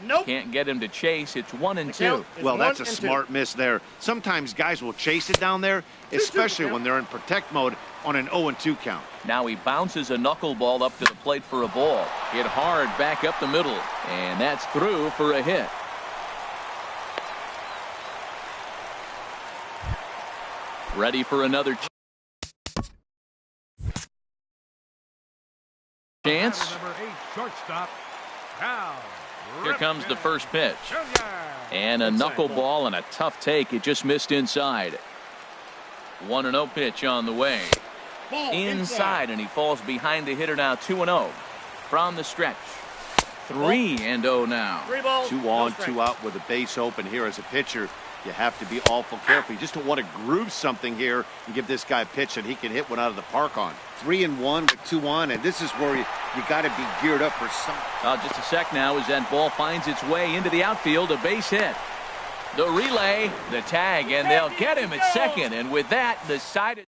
Nope. Can't get him to chase. It's 1-2. Well, that's a smart miss there. Sometimes guys will chase it down there, especially when they're in protect mode on an 0-2 count. Now he bounces a knuckleball up to the plate for a ball. Hit hard back up the middle. And that's through for a hit. Ready for another chance. Number 8, shortstop, Cal Here comes the first pitch. Jr. And a knuckleball and a tough take. It just missed inside. 1-0 pitch on the way. Inside, and he falls behind the hitter now. 2-0 from the stretch. 3-0 now. 2 on, 2 out with a base open here as a pitcher. You have to be awful careful. You just don't want to groove something here and give this guy a pitch that he can hit one out of the park on. 3-1 with 2 on, and this is where you got to be geared up for something. Just a sec now as that ball finds its way into the outfield. A base hit. The relay, the tag, and they'll get him at second. And with that, the side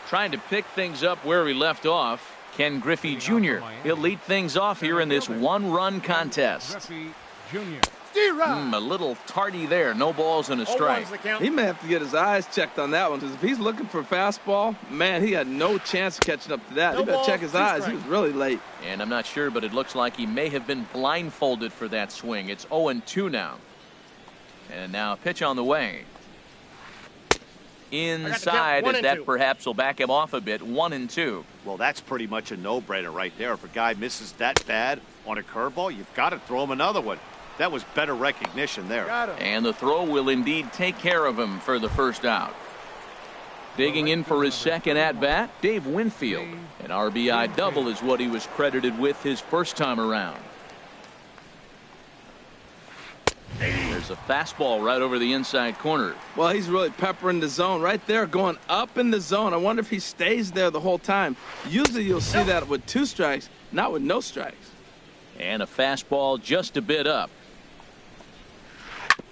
trying to pick things up where we left off. Ken Griffey Jr. He'll lead things off here in this one-run contest. Griffey Jr. A little tardy there. No balls and a strike. He may have to get his eyes checked on that one, because if he's looking for a fastball, man, he had no chance of catching up to that. He better check his eyes. He was really late. And I'm not sure, but it looks like he may have been blindfolded for that swing. It's 0-2 now. And now a pitch on the way. Inside, as that perhaps will back him off a bit. 1-2. Well, that's pretty much a no-brainer right there. If a guy misses that bad on a curveball, you've got to throw him another one. That was better recognition there. And the throw will indeed take care of him for the first out. Digging in for his second at-bat, Dave Winfield. An RBI double is what he was credited with his first time around. There's a fastball right over the inside corner. Well, he's really peppering the zone right there, going up in the zone. I wonder if he stays there the whole time. Usually you'll see that with 2 strikes, not with no strikes. And a fastball just a bit up.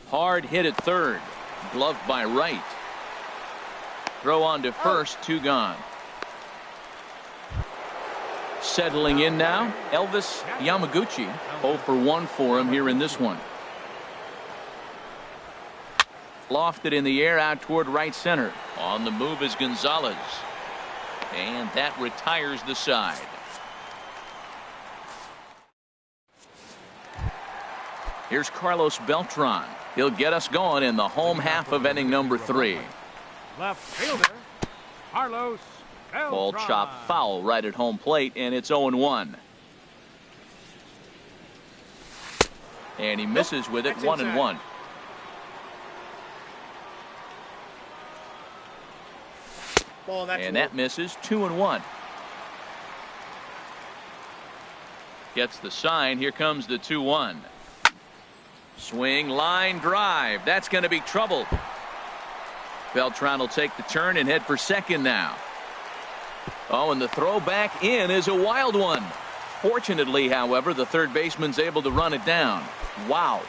Hard hit at third. Gloved by right. Throw on to first. 2 gone. Settling in now, Elvis Yamaguchi. 0 for 1 for him here in this one. Lofted in the air out toward right center. On the move is Gonzalez. And that retires the side. Here's Carlos Beltran. He'll get us going in the home half of inning number 3. Left fielder, Carlos Beltran. Ball chopped foul right at home plate, and it's 0-1. And he misses with it. 1-1. And that misses. 2-1. Gets the sign. Here comes the 2-1. Swing, line drive. That's going to be trouble. Beltran will take the turn and head for second now. Oh, and the throw back in is a wild one. Fortunately, however, the third baseman's able to run it down. Wow.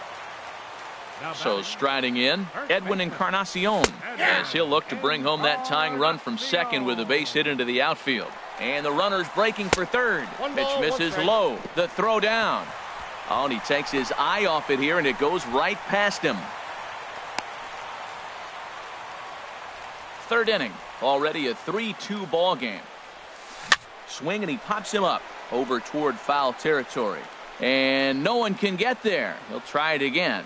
So striding in, Edwin Encarnacion, as he'll look to bring home that tying run from second with a base hit into the outfield. And the runner's breaking for third. Pitch misses low. The throw down. Oh, and he takes his eye off it here, and it goes right past him. Third inning, already a 3-2 ball game. Swing, and he pops him up over toward foul territory. And no one can get there. He'll try it again.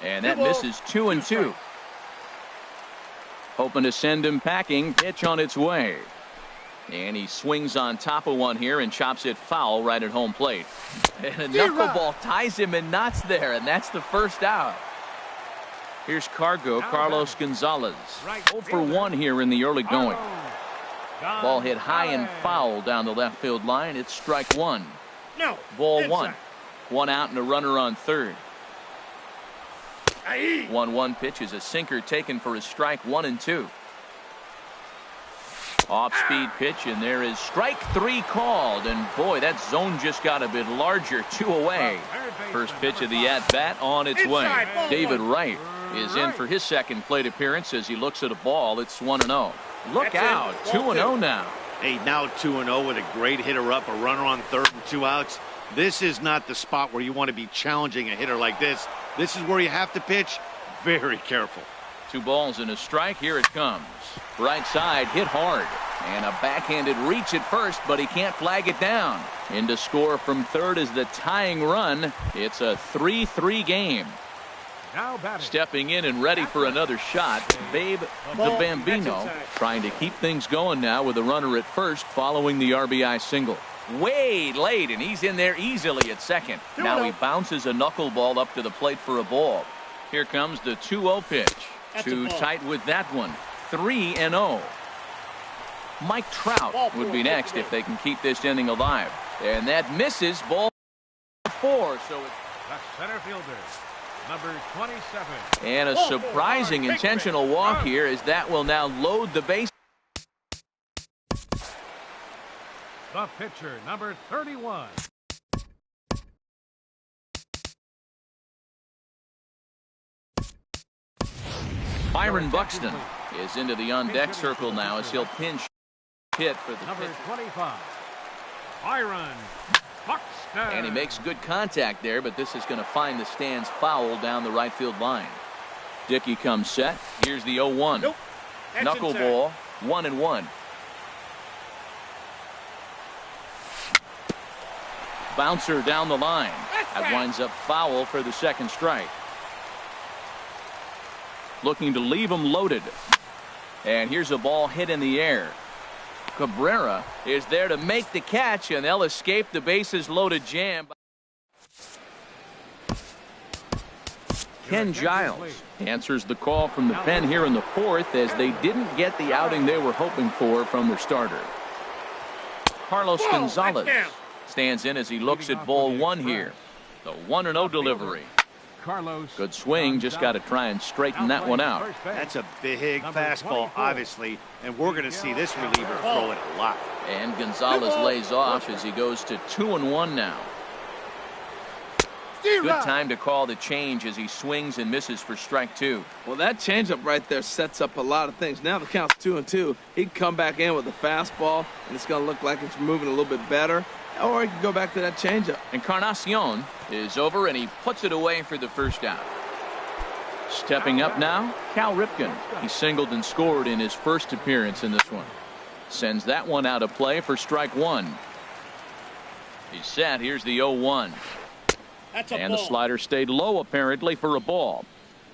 And that misses. 2-2. Hoping to send him packing. Pitch on its way. And he swings on top of one here and chops it foul right at home plate. And a knuckleball ties him in knots there, and that's the first out. Here's Carlos Gonzalez. 0 for 1 here in the early going. Ball hit high and foul down the left field line. It's strike 1. Ball 1. 1 out and a runner on third. 1-1 pitch is a sinker taken for his strike 1 and 2. Off-speed pitch, and there is strike 3 called. And boy, that zone just got a bit larger. 2 away. First pitch of the at-bat on its way. David Wright is in for his second plate appearance as he looks at a ball. It's 1-0. Look out. 2-0 now. Hey, now 2-0 with a great hitter up, a runner on third and 2 outs. This is not the spot where you want to be challenging a hitter like this. This is where you have to pitch very careful. 2 balls and a strike. Here it comes. Right side, hit hard. And a backhanded reach at first, but he can't flag it down. In to score from third is the tying run. It's a 3-3 game. Now batting. Stepping in and ready for another shot, Babe the Bambino trying to keep things going now with a runner at first following the RBI single. Way late, and he's in there easily at second. Now he bounces a knuckleball up to the plate for a ball. Here comes the 2-0 pitch. Too tight with that one. 3-0. Mike Trout would be next if they can keep this inning alive. And that misses, ball 4. So it's The center fielder, number 27. and a surprising intentional walk here, as that will now load the base. The pitcher, number 31. Byron Buxton is into the on-deck circle now as he'll pinch hit for the Number pitch. 25. Byron Buxton. And he makes good contact there, but this is going to find the stands foul down the right field line. Dickey comes set. Here's the 0-1. Nope. That's Knuckleball, 1-1. Bouncer down the line. That winds up foul for the second strike. Looking to leave him loaded. And here's a ball hit in the air. Cabrera is there to make the catch, and they'll escape the bases loaded jam. Ken Giles answers the call from the pen here in the fourth, as they didn't get the outing they were hoping for from their starter. Carlos Gonzalez stands in as he looks at ball 1 here. The 1-0 delivery. Carlos. Good swing, just got to try and straighten that one out. That's a big fastball, obviously, and we're going to see this reliever throw it a lot. And Gonzalez lays off as he goes to 2-1 now. Good time to call the change as he swings and misses for strike 2. Well, that changeup right there sets up a lot of things. Now the count's 2-2. He can come back in with a fastball, and it's going to look like it's moving a little bit better. Or he can go back to that changeup. Encarnacion is over, and he puts it away for the first out. Stepping up now, Cal Ripken. He singled and scored in his first appearance in this one. Sends that one out of play for strike 1. He's set. Here's the 0-1. And the slider stayed low apparently for a ball.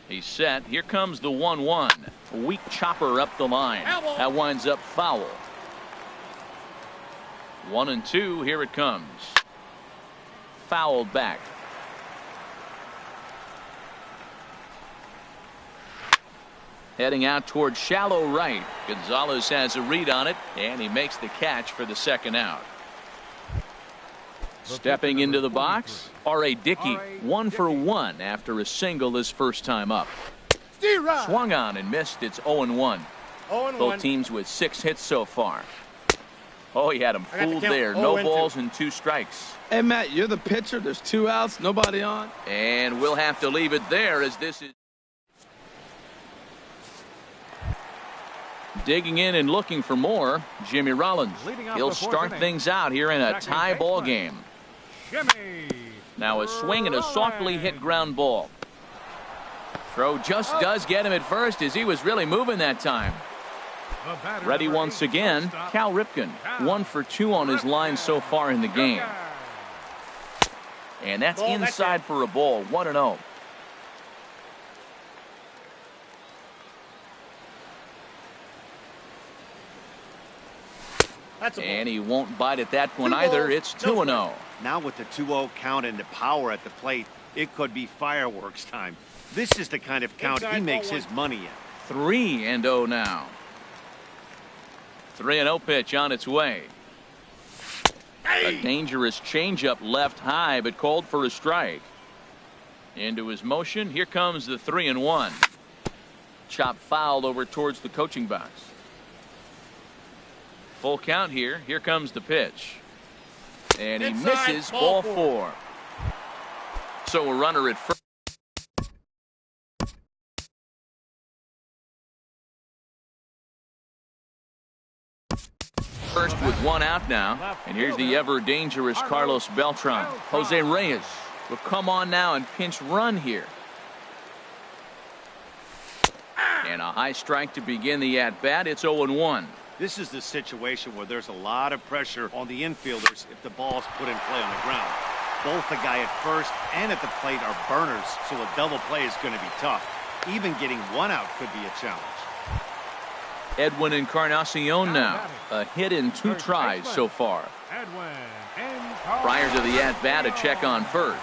He's set. Here comes the 1-1. A weak chopper up the line. That winds up foul. 1-2. Here it comes. Fouled back. Heading out towards shallow right. Gonzalez has a read on it, and he makes the catch for the second out. Stepping into the box, R.A. Dickey, 1 for 1 after a single his first time up. Swung on and missed. It's 0-1. Both teams with 6 hits so far. Oh, he had him fooled there. No balls and 2 strikes. Hey, Matt, you're the pitcher. There's 2 outs, nobody on. And we'll have to leave it there, as this is digging in and looking for more. Jimmy Rollins. He'll start things out here in a tie ball game. Now a swing and a softly hit ground ball. Throw just does get him at first, as he was really moving that time. Ready once again, Cal Ripken. 1 for 2 on his line so far in the game. And that's inside for a ball. 1-0. And he won't bite at that one either. It's 2-0. Now with the 2-0 count and the power at the plate, it could be fireworks time. This is the kind of count he makes his money in. 3-0 now. 3-0 pitch on its way. A dangerous changeup left high, but called for a strike. Into his motion. Here comes the 3-1. Chop fouled over towards the coaching box. Full count here. Here comes the pitch. And he misses. Ball 4. So a runner at first. First with 1 out now. And here's the ever dangerous Carlos Beltran. Jose Reyes will come on now and pinch run here. And a high strike to begin the at-bat. It's 0-1. This is the situation where there's a lot of pressure on the infielders if the ball's put in play on the ground. Both the guy at first and at the plate are burners, so a double play is going to be tough. Even getting one out could be a challenge. Edwin Encarnacion now. A hit in 2 tries so far. Prior to the at-bat, a check on first.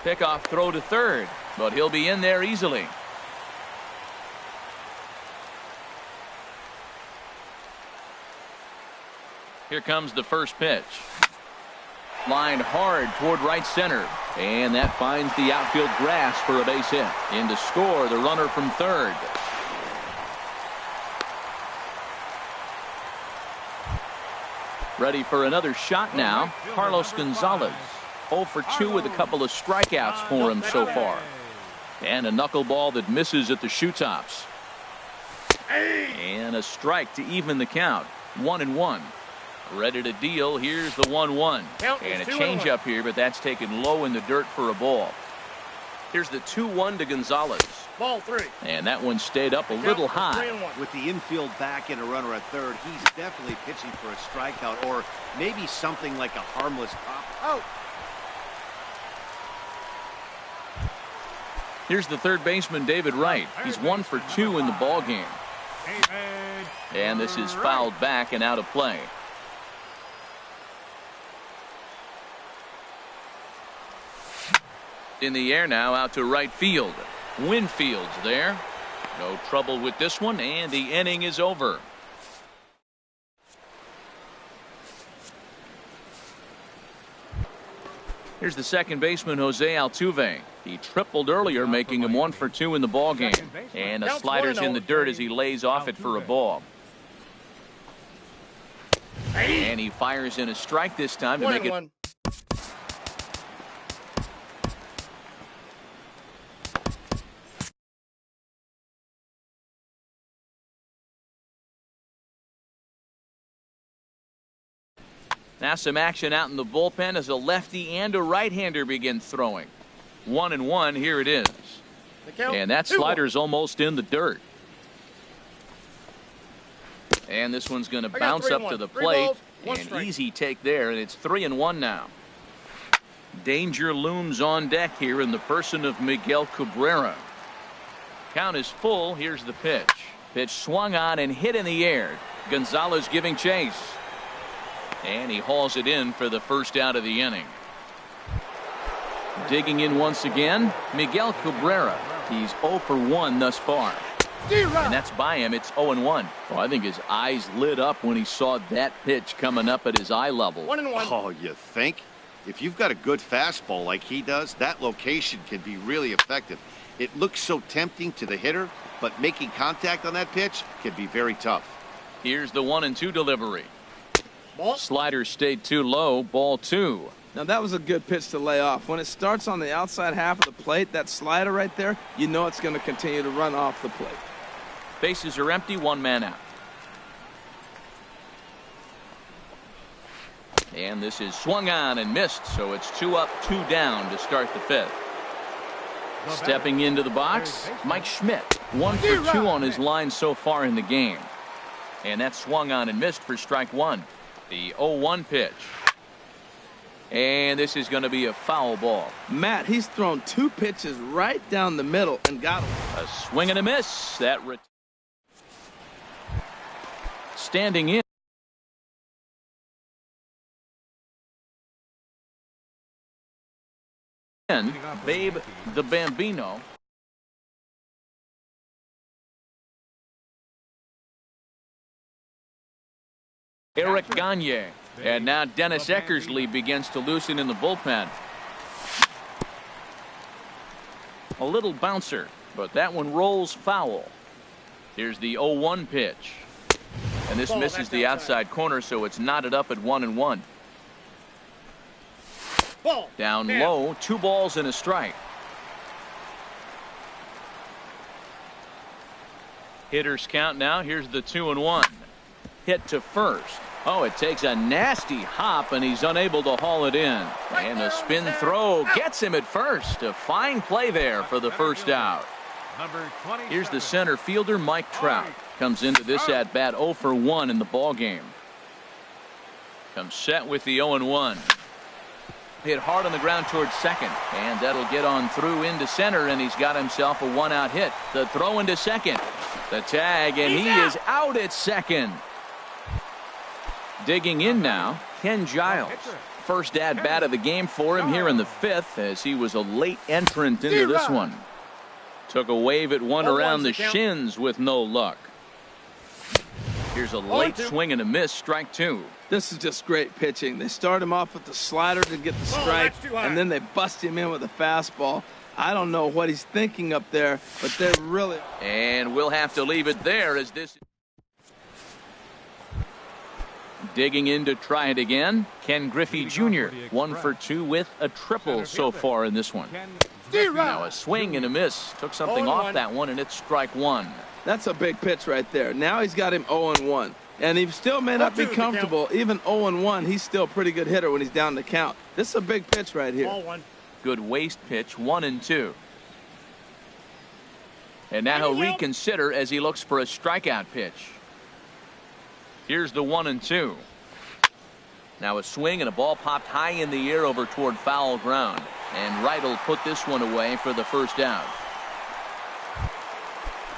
Pickoff throw to third, but he'll be in there easily. Here comes the first pitch. Lined hard toward right center. And that finds the outfield grass for a base hit. In to score, the runner from third. Ready for another shot now, Carlos Gonzalez. 0 for 2 with a couple of strikeouts for him so far. And a knuckleball that misses at the shoe tops. And a strike to even the count. 1-1. Ready to deal. Here's the 1-1. And a changeup here, but that's taken low in the dirt for a ball. Here's the 2-1 to Gonzalez. Ball 3. And that one stayed up a little high. With the infield back and a runner at third, he's definitely pitching for a strikeout or maybe something like a harmless pop. Out. Here's the third baseman, David Wright. He's 1 for 2 in the ball game. And this is fouled back and out of play. In the air now, out to right field. Winfield's there. No trouble with this one, and the inning is over. Here's the second baseman, Jose Altuve. He tripled earlier, making him 1 for 2 in the ball game. And the slider's in the dirt as he lays off it for a ball. And he fires in a strike this time to make it. Now some action out in the bullpen as a lefty and a right-hander begin throwing. 1-1, here it is. And that slider's almost in the dirt. And this one's going to bounce up to the plate. An easy take there, and it's 3-1 now. Danger looms on deck here in the person of Miguel Cabrera. Count is full. Here's the pitch. Pitch swung on and hit in the air. Gonzalez giving chase. And he hauls it in for the first out of the inning. Digging in once again, Miguel Cabrera. He's 0 for 1 thus far. And that's by him. It's 0-1. Oh, I think his eyes lit up when he saw that pitch coming up at his eye level. 1-1. Oh, you think? If you've got a good fastball like he does, that location can be really effective. It looks so tempting to the hitter, but making contact on that pitch can be very tough. Here's the 1-2 delivery. Slider stayed too low. Ball 2. Now that was a good pitch to lay off. When it starts on the outside half of the plate, that slider right there, you know it's going to continue to run off the plate. Bases are empty, 1 man out. And this is swung on and missed, so it's 2 up, 2 down to start the 5th. Stepping into the box, Mike Schmidt. 1 for 2 on his line so far in the game. And that swung on and missed for strike 1. The 0-1 pitch. And this is going to be a foul ball. Matt, he's thrown 2 pitches right down the middle and got him. A swing and a miss. That standing in. Babe the Bambino. Eric Gagne. And now Dennis Eckersley begins to loosen in the bullpen. A little bouncer, but that one rolls foul. Here's the 0-1 pitch. And this misses the outside corner, so it's knotted up at 1-1. Down low, 2 balls and a strike. Hitters count now. Here's the 2-1. Hit to first. Oh, it takes a nasty hop, and he's unable to haul it in. And a spin throw gets him at first. A fine play there for the first out. Here's the center fielder, Mike Trout. Comes into this at bat 0 for 1 in the ball game. Comes set with the 0-1. Hit hard on the ground towards second, and that'll get on through into center, and he's got himself a 1-out hit. The throw into second, the tag, and he is out at second. Digging in now, Ken Giles. First at bat of the game for him here in the 5th, as he was a late entrant into this one. Took a wave at one around the shins with no luck. Here's a late swing and a miss, strike 2. This is just great pitching. They start him off with the slider to get the strike, and then they bust him in with a fastball. I don't know what he's thinking up there, but they're really... And we'll have to leave it there as this... Digging in to try it again, Ken Griffey Jr. 1 for 2 with a triple so far in this one. Now a swing and a miss. Took something off that one, and it's strike 1. That's a big pitch right there. Now he's got him 0-1. And he still may not be comfortable. Even 0-1, he's still a pretty good hitter when he's down the count. This is a big pitch right here. Good waist pitch, 1-2. And now he'll reconsider as he looks for a strikeout pitch. Here's the 1-2. Now a swing and a ball popped high in the air over toward foul ground. And Wright will put this one away for the first out.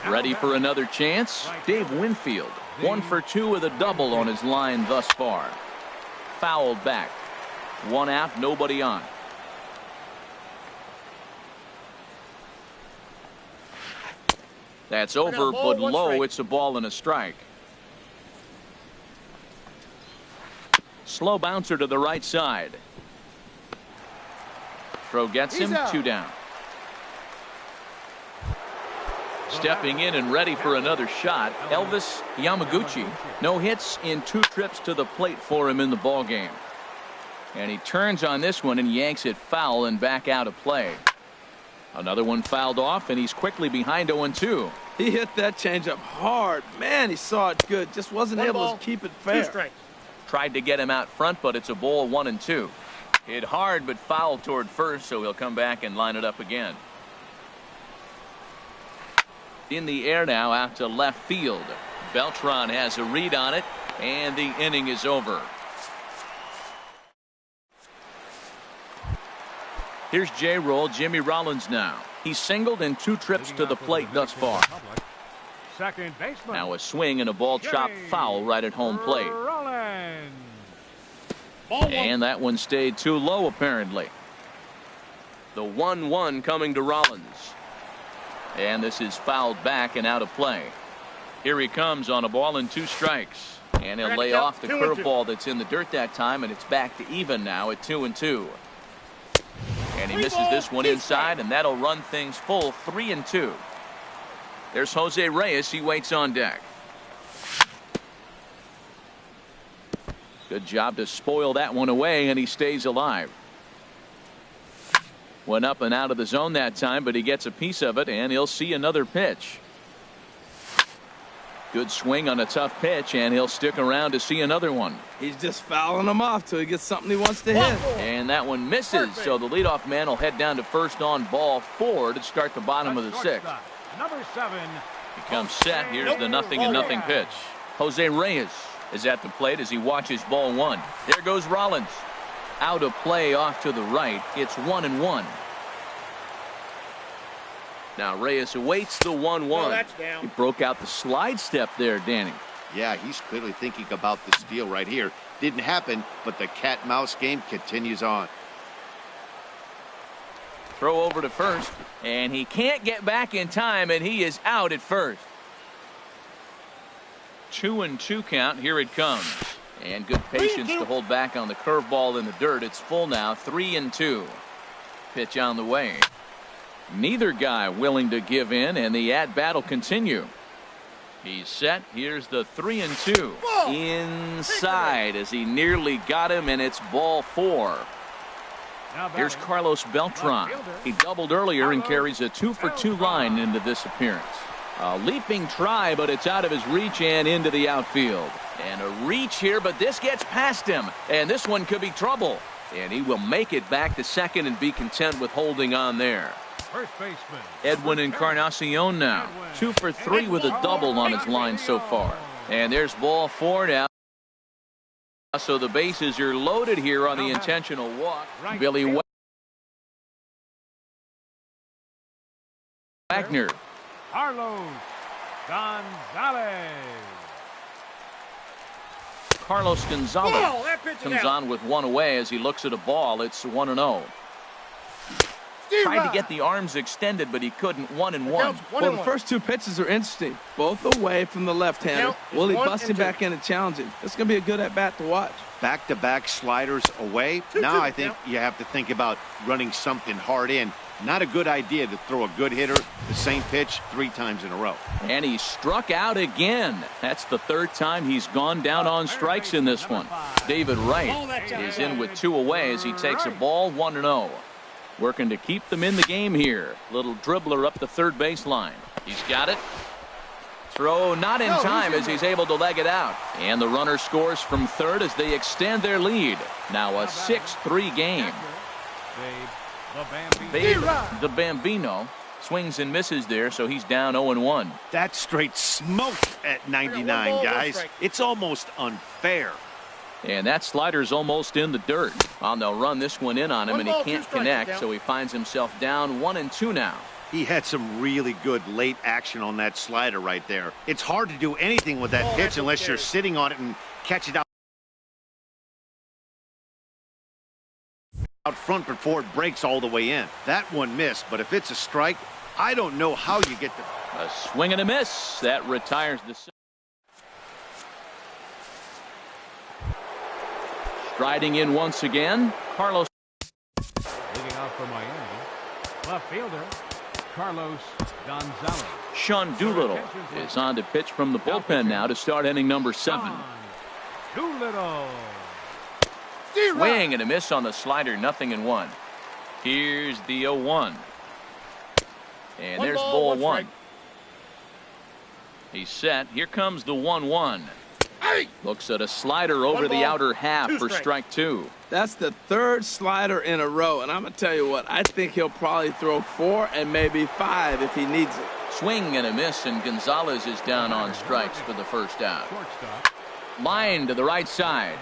Ready for another chance? Dave Winfield. 1 for 2 with a double on his line thus far. Fouled back. 1 out, nobody on. That's over, but low. It's a ball and a strike. Slow bouncer to the right side. Throw gets him, 2 down. Stepping in and ready for another shot, Elvis Yamaguchi. No hits in 2 trips to the plate for him in the ball game. And he turns on this one and yanks it foul and back out of play. Another one fouled off, and he's quickly behind 0-2. He hit that changeup hard. Man, he saw it good. Just wasn't able to keep it fair. Tried to get him out front, but it's a ball, 1-2. Hit hard, but fouled toward first, so he'll come back and line it up again. In the air now out to left field. Beltran has a read on it, and the inning is over. Here's J-Roll, Jimmy Rollins now. He's singled in 2 trips to the plate thus far. Second baseman. Now a swing and a ball chopped foul right at home plate. And that one stayed too low apparently. The 1-1 coming to Rollins. And this is fouled back and out of play. Here he comes on a ball and 2 strikes. And he'll lay off the curveball that's in the dirt that time, and it's back to even now at 2-2. And he misses this one inside, and that'll run things full 3-2. There's Jose Reyes. He waits on deck. Good job to spoil that one away, and he stays alive. Went up and out of the zone that time, but he gets a piece of it, and he'll see another pitch. Good swing on a tough pitch, and he'll stick around to see another one. He's just fouling them off till he gets something he wants to hit. And that one misses, so the leadoff man will head down to first on ball 4 to start the bottom of the 6th. Number 7. He comes set. Here's the 0-0 pitch. Jose Reyes is at the plate as he watches ball 1. There goes Rollins. Out of play off to the right. It's 1-1. Now Reyes awaits the 1-1. He broke out the slide step there, Danny. Yeah, he's clearly thinking about the steal right here. Didn't happen, but the cat-mouse game continues on. Throw over to first, and he can't get back in time, and he is out at first. 2-2 count. Here it comes. And good patience to hold back on the curveball in the dirt. It's full now, 3-2. Pitch on the way. Neither guy willing to give in, and the at-bat will continue. He's set. Here's the 3-2. Inside as he nearly got him, and it's ball 4. Here's Carlos Beltran. He doubled earlier and carries a 2-for-2 line into this appearance. A leaping try, but it's out of his reach and into the outfield. And a reach here, but this gets past him. And this one could be trouble. And he will make it back to second and be content with holding on there. First baseman. Edwin Encarnacion now. 2 for 3 with a double on his line so far. And there's ball 4 now. So the bases are loaded here on the intentional walk. Billy Wagner. Carlos Gonzalez. Carlos Gonzalez comes on with one away as he looks at a ball. It's 1-0. Tried to get the arms extended, but he couldn't. 1-1. Well, the first 2 pitches are interesting. Both away from the left-hander. Will he bust him back in and challenge him? It's going to be a good at-bat to watch. Back-to-back sliders away. Now I think you have to think about running something hard in. Not a good idea to throw a good hitter the same pitch 3 times in a row. And he struck out again. That's the 3rd time he's gone down on strikes in this one. David Wright is in with 2 away as he takes a ball. 1-0. Working to keep them in the game here. Little dribbler up the third baseline. He's got it. Throw not in time as he's able to leg it out. And the runner scores from third as they extend their lead. Now a 6-3 game. Babe, the Bambino, swings and misses there, so he's down 0-1. That's straight smoke at 99, guys. It's almost unfair. And that slider's almost in the dirt. Well, they'll run this one in on him, and he can't connect, so he finds himself down 1-2 now. He had some really good late action on that slider right there. It's hard to do anything with that pitch unless you're sitting on it and catch it out front before it breaks all the way in. That one missed, but if it's a strike, I don't know how you get the... A swing and a miss. That retires the... Striding in once again, Carlos. Leading off for Miami, left fielder, Carlos Gonzalez. Sean Doolittle is on to pitch from the bullpen now to start inning number 7. Doolittle. Swing and a miss on the slider, 0-1. Here's the 0-1. And there's ball 1. He's set. Here comes the 1-1. Looks at a slider over the outer half for strike 2. That's the 3rd slider in a row, and I'm going to tell you what, I think he'll probably throw 4 and maybe 5 if he needs it. Swing and a miss, and Gonzalez is down on strikes for the first out. Line to the right side.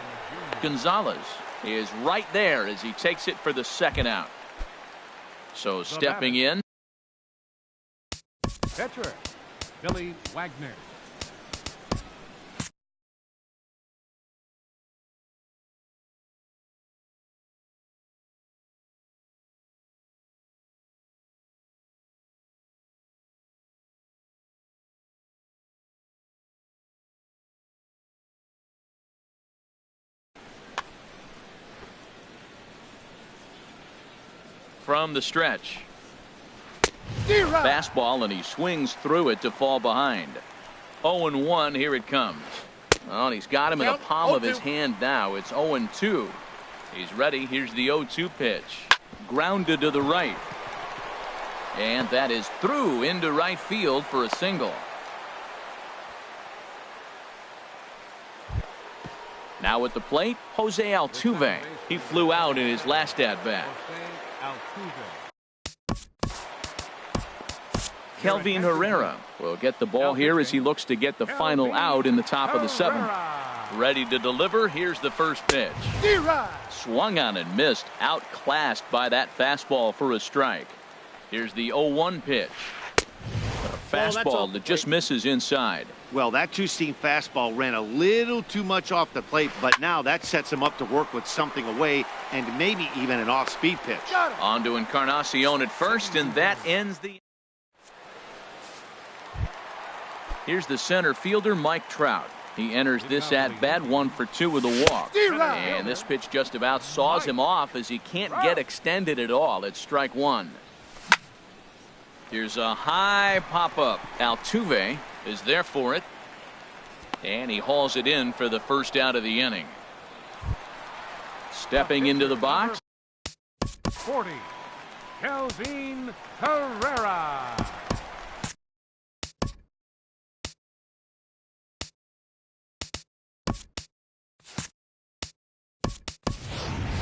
Gonzalez is right there as he takes it for the 2nd out. So stepping in. Pitcher, Billy Wagner. From the stretch. Fastball, and he swings through it to fall behind. 0-1, here it comes. Well, he's got him in the palm of his hand now. It's 0-2. He's ready. Here's the 0-2 pitch. Grounded to the right. And that is through into right field for a single. Now at the plate, Jose Altuve. He flew out in his last at-bat. Kelvin Herrera will get the ball here as he looks to get the final out in the top of the 7th. Ready to deliver. Here's the first pitch. Swung on and missed. Outclassed by that fastball for a strike. Here's the 0-1 pitch. A fastball that just misses inside. Well, that two-seam fastball ran a little too much off the plate, but now that sets him up to work with something away and maybe even an off-speed pitch. On to Encarnacion at first, and that ends the... Here's the center fielder, Mike Trout. He enters this at-bat 1 for 2 with a walk. And this pitch just about saws him off as he can't get extended at all. It's strike 1. Here's a high pop-up. Altuve is there for it. And he hauls it in for the first out of the inning. Stepping into the box. 40, Kelvin Herrera.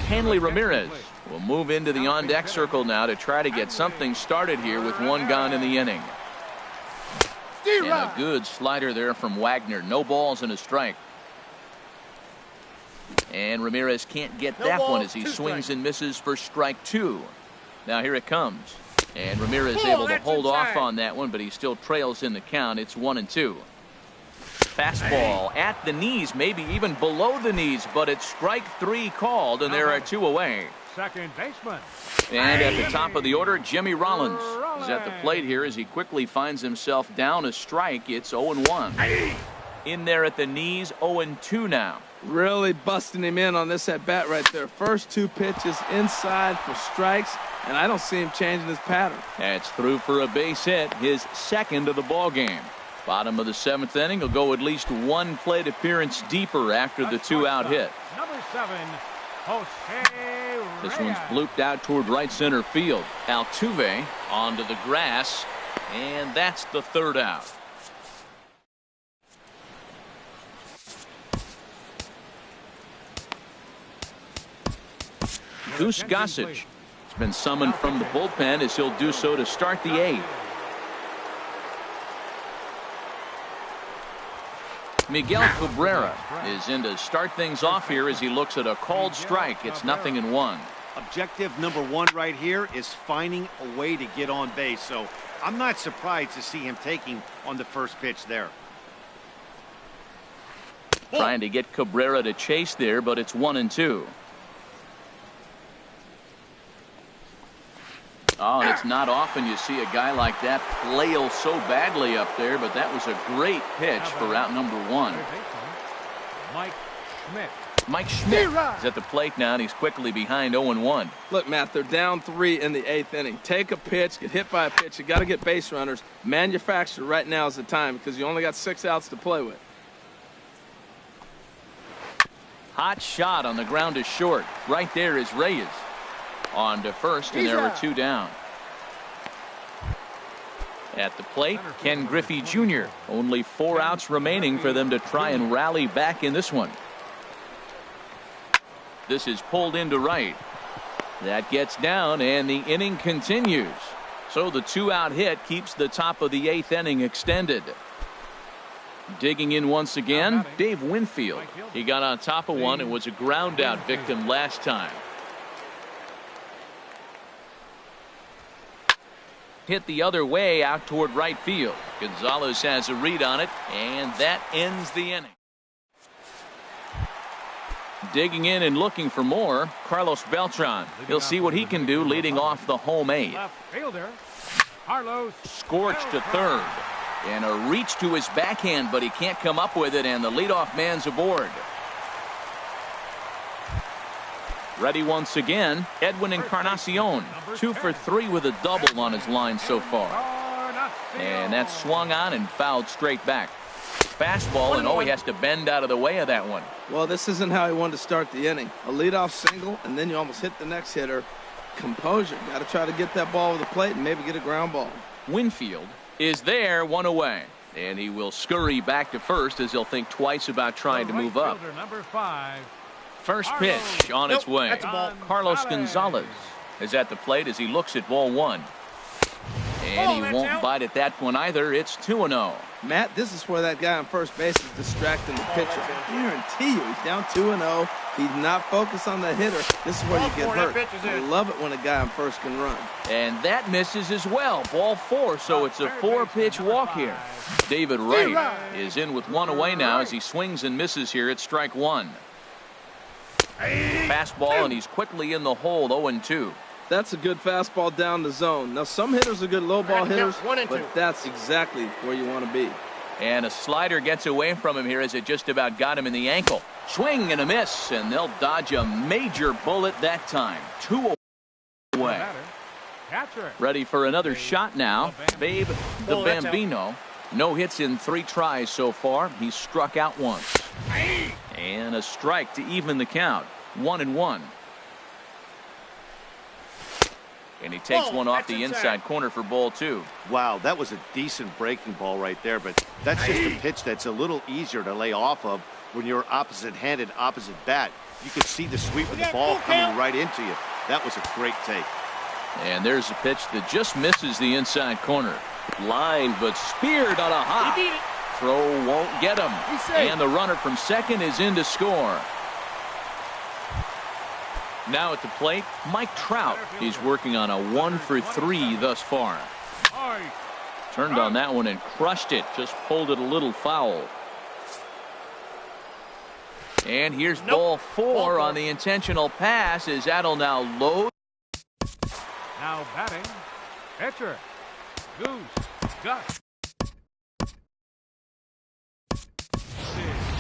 Hanley Ramirez will move into the on-deck circle now to try to get something started here with one gone in the inning. And a good slider there from Wagner. No balls and a strike. And Ramirez can't get that one as he swings and misses for strike 2. Now here it comes. And Ramirez able to hold off on that one, but he still trails in the count. It's 1-2. Fastball at the knees, maybe even below the knees, but it's strike 3 called, and there are 2 away. Second baseman. And at the top of the order, Jimmy Rollins is at the plate here as he quickly finds himself down a strike. It's 0-1. In there at the knees, 0-2 now. Really busting him in on this at bat right there. First 2 pitches inside for strikes, and I don't see him changing his pattern. That's through for a base hit, his second of the ball game. Bottom of the 7th inning, will go at least 1 plate appearance deeper after the 2-out hit. Number 7, Jose This Reyes. one's blooped out toward right center field. Altuve onto the grass, and that's the 3rd out. Goose Gossage has been summoned from the bullpen as he'll do so to start the 8th. Miguel Cabrera is in to start things off here as he looks at a called strike. It's 0-1. Objective number 1 right here is finding a way to get on base. So I'm not surprised to see him taking on the first pitch there. Trying to get Cabrera to chase there, but it's 1-2. Oh, and it's not often you see a guy like that flail so badly up there, but that was a great pitch for out number 1. Mike Schmidt. Mike Schmidt is at the plate now, and he's quickly behind 0-1. Look, Matt, they're down 3 in the 8th inning. Take a pitch, get hit by a pitch. You got to get base runners. Manufacture right now is the time because you only got 6 outs to play with. Hot shot on the ground to short. Right there is Reyes. On to first, and there were 2 down. At the plate, Ken Griffey Jr. Only 4 outs remaining for them to try and rally back in this one. This is pulled into right. That gets down, and the inning continues. So the 2-out hit keeps the top of the 8th inning extended. Digging in once again, Dave Winfield. He got on top of one and was a ground out victim last time. Hit the other way out toward right field. Gonzalez has a read on it, and that ends the inning. Digging in and looking for more, Carlos Beltran. He'll see what he can do leading off the home 8th. Left fielder, Carlos. Scorched to third. And a reach to his backhand, but he can't come up with it, and the leadoff man's aboard. Ready once again, Edwin Encarnacion. 2 for 3 with a double on his line so far. And that's swung on and fouled straight back. Fastball, and he has to bend out of the way of that one. Well, this isn't how he wanted to start the inning. A leadoff single, and then you almost hit the next hitter. Composure. Got to try to get that ball over the plate and maybe get a ground ball. Winfield is there, 1 away. And he will scurry back to first as he'll think twice about trying to move up. Number 5. First pitch on its way. Carlos Gonzalez is at the plate as he looks at ball 1. And he won't bite at that one either. It's 2-0. Matt, this is where that guy on first base is distracting the pitcher. I guarantee you, he's down 2-0. He's not focused on the hitter. This is where you get hurt. I love it when a guy on first can run. And that misses as well. Ball 4, so it's a 4-pitch walk here. David Wright is in with 1 away now as he swings and misses here at strike 1. Fastball, and he's quickly in the hole, 0-2. That's a good fastball down the zone. Now, some hitters are good low ball hitters, but that's exactly where you want to be. And a slider gets away from him here as it just about got him in the ankle. Swing and a miss, and they'll dodge a major bullet that time. 2 away. Ready for another shot now. Babe the Bambino. No hits in 3 tries so far. He's struck out once. And a strike to even the count. 1-1. And he takes one off the inside corner for ball 2. Wow, that was a decent breaking ball right there, but that's just a pitch that's a little easier to lay off of when you're opposite-handed, opposite bat. You could see the sweep of the ball coming right into you. That was a great take. And there's a pitch that just misses the inside corner. Line, but speared on a hop. Throw won't get him. And the runner from second is in to score. Now at the plate, Mike Trout. He's working on a 1-for-3 thus far. Turned on that one and crushed it. Just pulled it a little foul. And here's ball 4 on the intentional pass as that'll now load. Now batting, pitcher, Goose, Gus.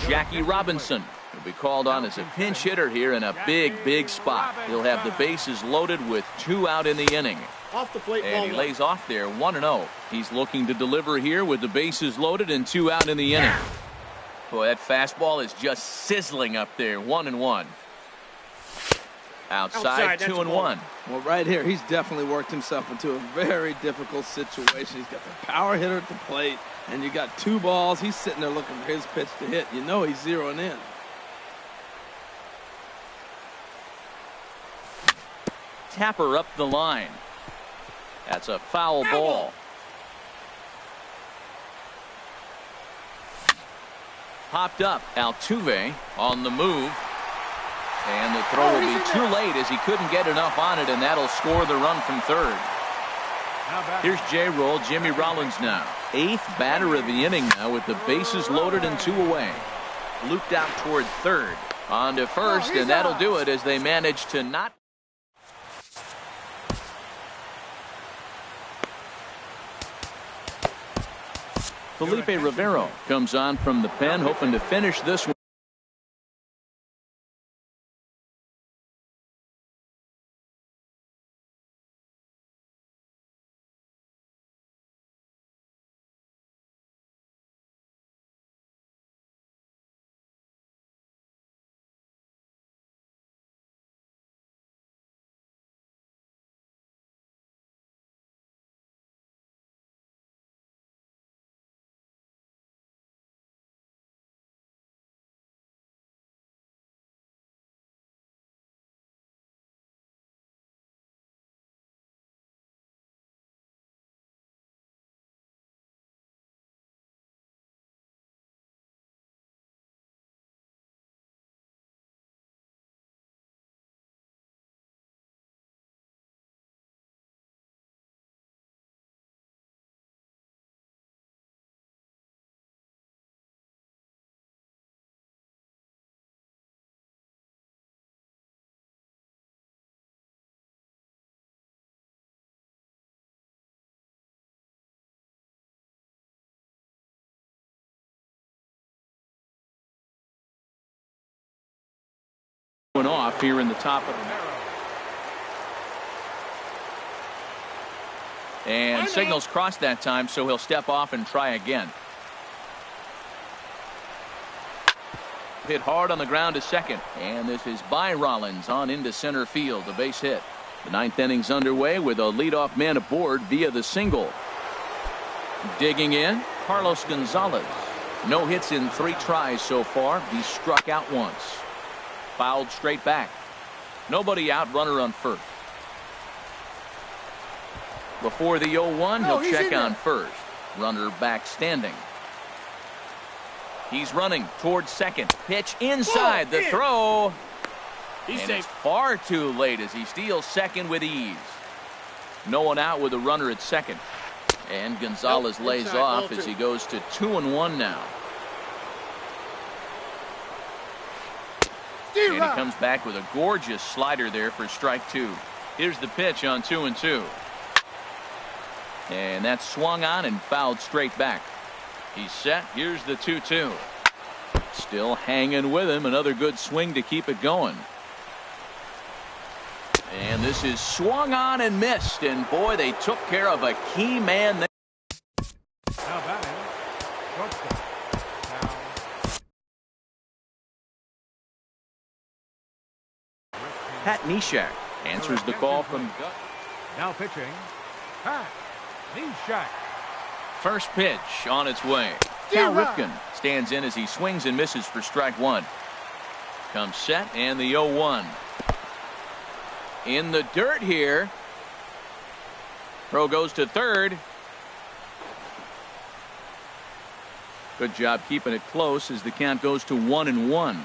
Jackie Robinson will be called on as a pinch hitter here in a big spot. He'll have the bases loaded with 2 out in the inning. Off the plate, and he lays off there 1-0. He's looking to deliver here with the bases loaded and 2 out in the inning. Boy, that fastball is just sizzling up there. 1-1. Outside 2-1. Well, right here, he's definitely worked himself into a very difficult situation. He's got the power hitter at the plate, and you got 2 balls. He's sitting there looking for his pitch to hit. You know he's zeroing in. Tapper up the line. That's a foul ball. Popped up. Altuve on the move. And the throw will be too late as he couldn't get enough on it, and that'll score the run from third. Here's J-Roll, Jimmy Rollins now. 8th batter of the inning now with the bases loaded and 2 away. Looped out toward third. On to first, and that'll do it as they manage to not. Felipe Rivero comes on from the pen, hoping to finish this one. Off here in the top of the barrel. And signals crossed that time, so he'll step off and try again. Hit hard on the ground to second, and this is by Rollins on into center field, a base hit. The 9th inning's underway with a leadoff man aboard via the single. Digging in, Carlos Gonzalez. No hits in 3 tries so far. He's struck out once. Fouled straight back. Nobody out, runner on first. Before the 0-1, he'll check on first. Runner back standing. He's running towards second. Pitch inside the throw. And it's far too late as he steals second with ease. No one out with a runner at second. And Gonzalez lays off as he goes to 2-1 now. And he comes back with a gorgeous slider there for strike 2. Here's the pitch on 2-2. And that's swung on and fouled straight back. He's set. Here's the 2-2. Still hanging with him. Another good swing to keep it going. And this is swung on and missed. And boy, they took care of a key man there. Now batting, shortstop. Pat Neshek answers the call from Now pitching, Pat Neshek. first pitch on its way. Cal Ripken stands in as he swings and misses for strike 1. comes set and the 0-1. In the dirt here. Throw goes to third. Good job keeping it close as the count goes to 1-1.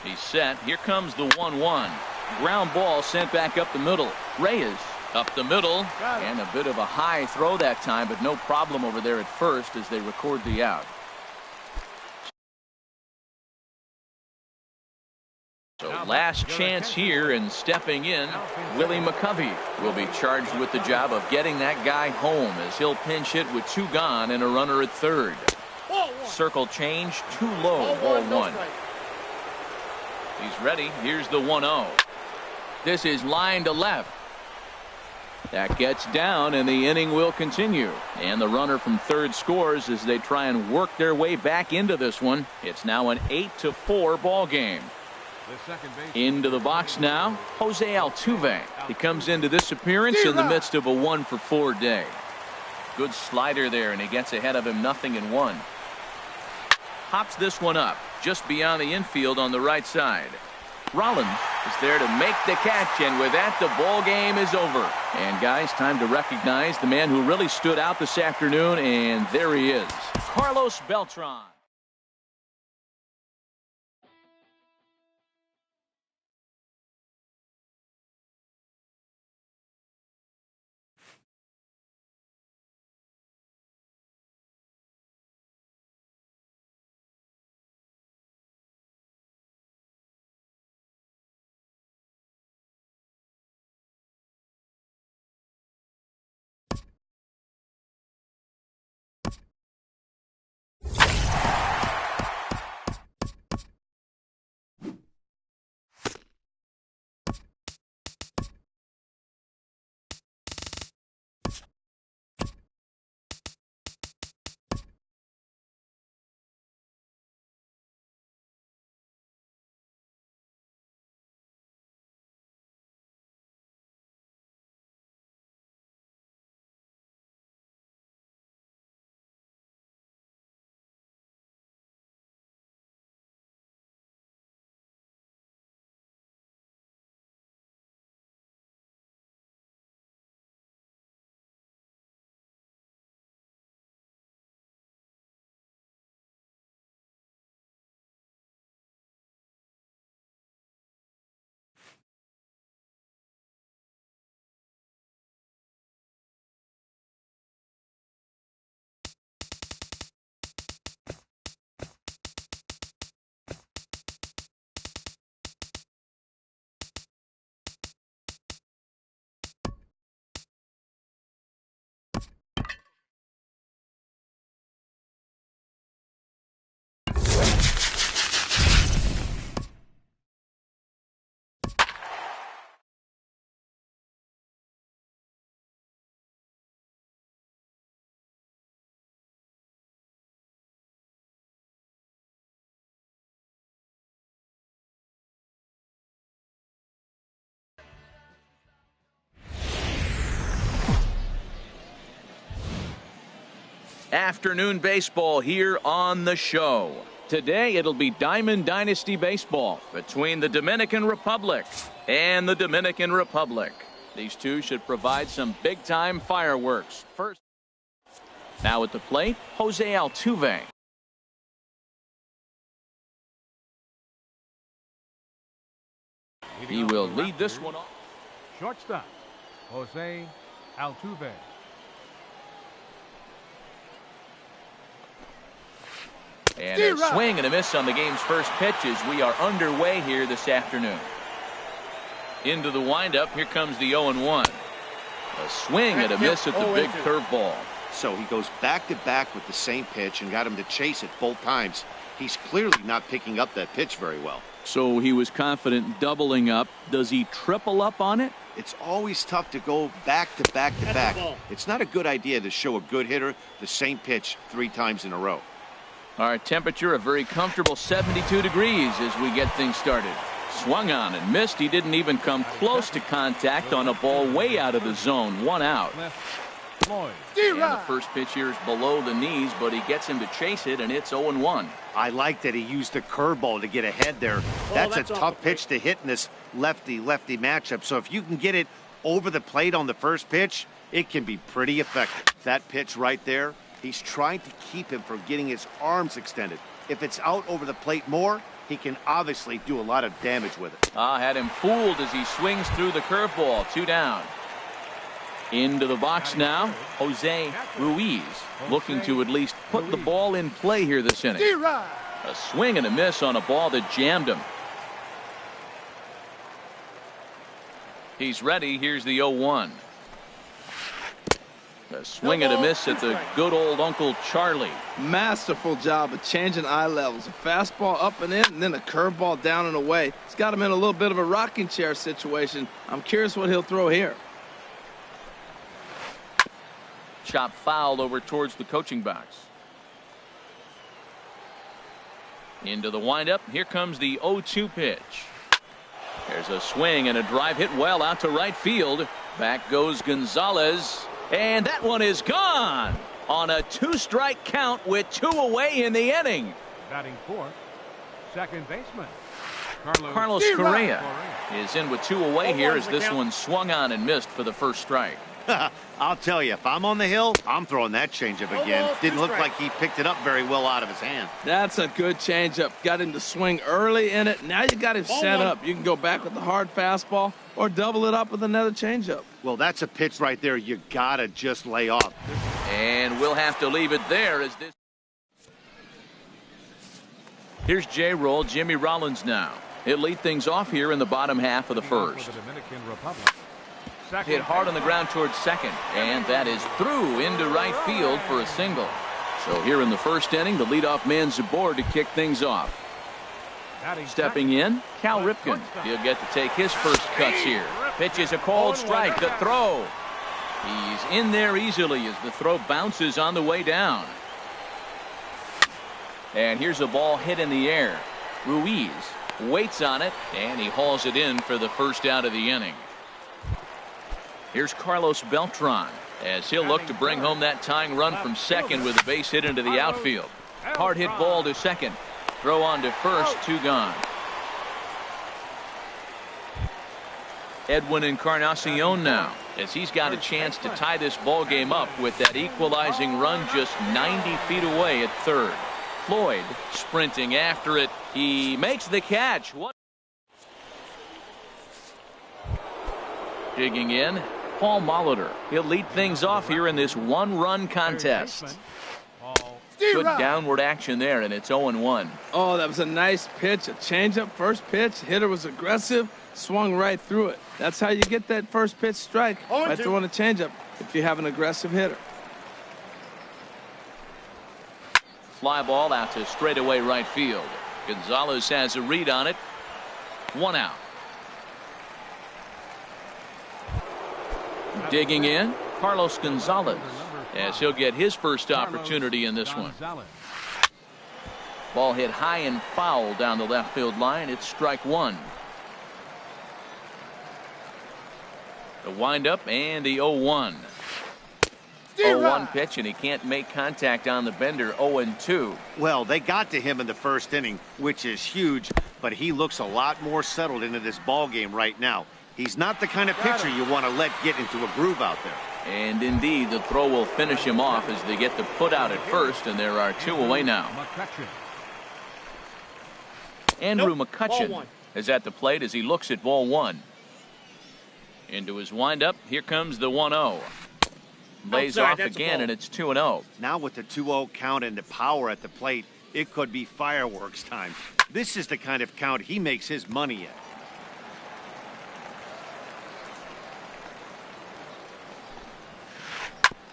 He's set. Here comes the 1-1. Ground ball sent back up the middle. Reyes up the middle, and a bit of a high throw that time, but no problem over there at first as they record the out. So last chance here, and stepping in, Willie McCovey will be charged with the job of getting that guy home as he'll pinch hit with 2 gone and a runner at third. Circle change, too low, ball 1. He's ready. Here's the 1-0. This is line to left. That gets down, and the inning will continue. And the runner from third scores as they try and work their way back into this one. It's now an 8-4 ball game. Into the box now, Jose Altuve. He comes into this appearance in the midst of a 1-for-4 day. Good slider there, and he gets ahead of him 0-1. Hops this one up just beyond the infield on the right side. Rollins is there to make the catch, and with that, the ball game is over. And guys, time to recognize the man who really stood out this afternoon, and there he is, Carlos Beltran. Afternoon baseball here on the show. Today it'll be Diamond Dynasty baseball between the Dominican Republic and the Dominican Republic. These two should provide some big-time fireworks. First, now at the plate, Jose Altuve. He will lead this one off. Shortstop, Jose Altuve. And a swing and a miss on the game's first pitch as we are underway here this afternoon. Into the windup, here comes the 0-1. A swing and a miss at the big curveball. So he goes back-to-back with the same pitch and got him to chase it both times. He's clearly not picking up that pitch very well. So he was confident doubling up. Does he triple up on it? It's always tough to go back-to-back-to-back. It's not a good idea to show a good hitter the same pitch 3 times in a row. Our temperature a very comfortable 72 degrees as we get things started. Swung on and missed. He didn't even come close to contact on a ball way out of the zone. 1 out. Floyd. And the first pitch here is below the knees, but he gets him to chase it, and it's 0-1. I like that he used the curveball to get ahead there. That's a tough pitch to hit in this lefty-lefty matchup. So if you can get it over the plate on the first pitch, it can be pretty effective. That pitch right there, he's trying to keep him from getting his arms extended. If it's out over the plate more, he can obviously do a lot of damage with it. Had him fooled as he swings through the curveball. 2 down. Into the box now, Jose Ruiz, looking to at least put the ball in play here this inning. A swing and a miss on a ball that jammed him. He's ready. Here's the 0-1. A swing and a miss at the good old Uncle Charlie. Masterful job of changing eye levels. A fastball up and in, and then a curveball down and away. It's got him in a little bit of a rocking chair situation. I'm curious what he'll throw here. Chop foul over towards the coaching box. Into the windup. Here comes the 0-2 pitch. There's a swing and a drive hit well out to right field. Back goes Gonzalez. And that one is gone on a 2-strike count with 2 away in the inning. Batting fourth, second baseman Carlos Correa is in with 2 away here as this one swung on and missed for the first strike. I'll tell you, if I'm on the hill, I'm throwing that changeup again. Didn't look like he picked it up very well out of his hand. That's a good changeup. Got him to swing early in it. Now you got him set up. You can go back with the hard fastball or double it up with another changeup. Well, that's a pitch right there you gotta just lay off. And we'll have to leave it there as this. Here's J-Roll, Jimmy Rollins now. He'll lead things off here in the bottom half of the first. Hit hard on the ground towards second, and that is through into right field for a single. So here in the first inning, the leadoff man's aboard to kick things off. Stepping in, Cal Ripken. He'll get to take his first cuts here. Pitch is a cold strike. The throw. He's in there easily as the throw bounces on the way down. And here's a ball hit in the air. Ruiz waits on it, and he hauls it in for the first out of the inning. Here's Carlos Beltran as he'll look to bring home that tying run from second with a base hit into the outfield. Hard hit ball to second. Throw on to first. 2 gone. Edwin Encarnacion now as he's got a chance to tie this ball game up with that equalizing run just 90 feet away at third. Floyd sprinting after it. He makes the catch. What? Digging in, Paul Molitor. He'll lead things off here in this 1-run contest. Good downward action there, and it's 0-1. Oh, that was a nice pitch. A changeup, first pitch. Hitter was aggressive, swung right through it. That's how you get that first pitch strike, by throwing a changeup if you have an aggressive hitter. Fly ball out to straightaway right field. Gonzalez has a read on it. 1 out. Digging in, Carlos Gonzalez, as he'll get his first opportunity in this one. Ball hit high and foul down the left field line. It's strike 1. The windup and the 0-1. 0-1 pitch, and he can't make contact on the bender. 0-2. Well, they got to him in the first inning, which is huge, but he looks a lot more settled into this ball game right now. He's not the kind of pitcher you want to let get into a groove out there. And indeed, the throw will finish him off as they get the put out at first, and there are 2 away now. Andrew McCutcheon is at the plate as he looks at ball 1. Into his windup, here comes the 1-0. Lays off again, and it's 2-0. Now with the 2-0 count and the power at the plate, it could be fireworks time. This is the kind of count he makes his money at.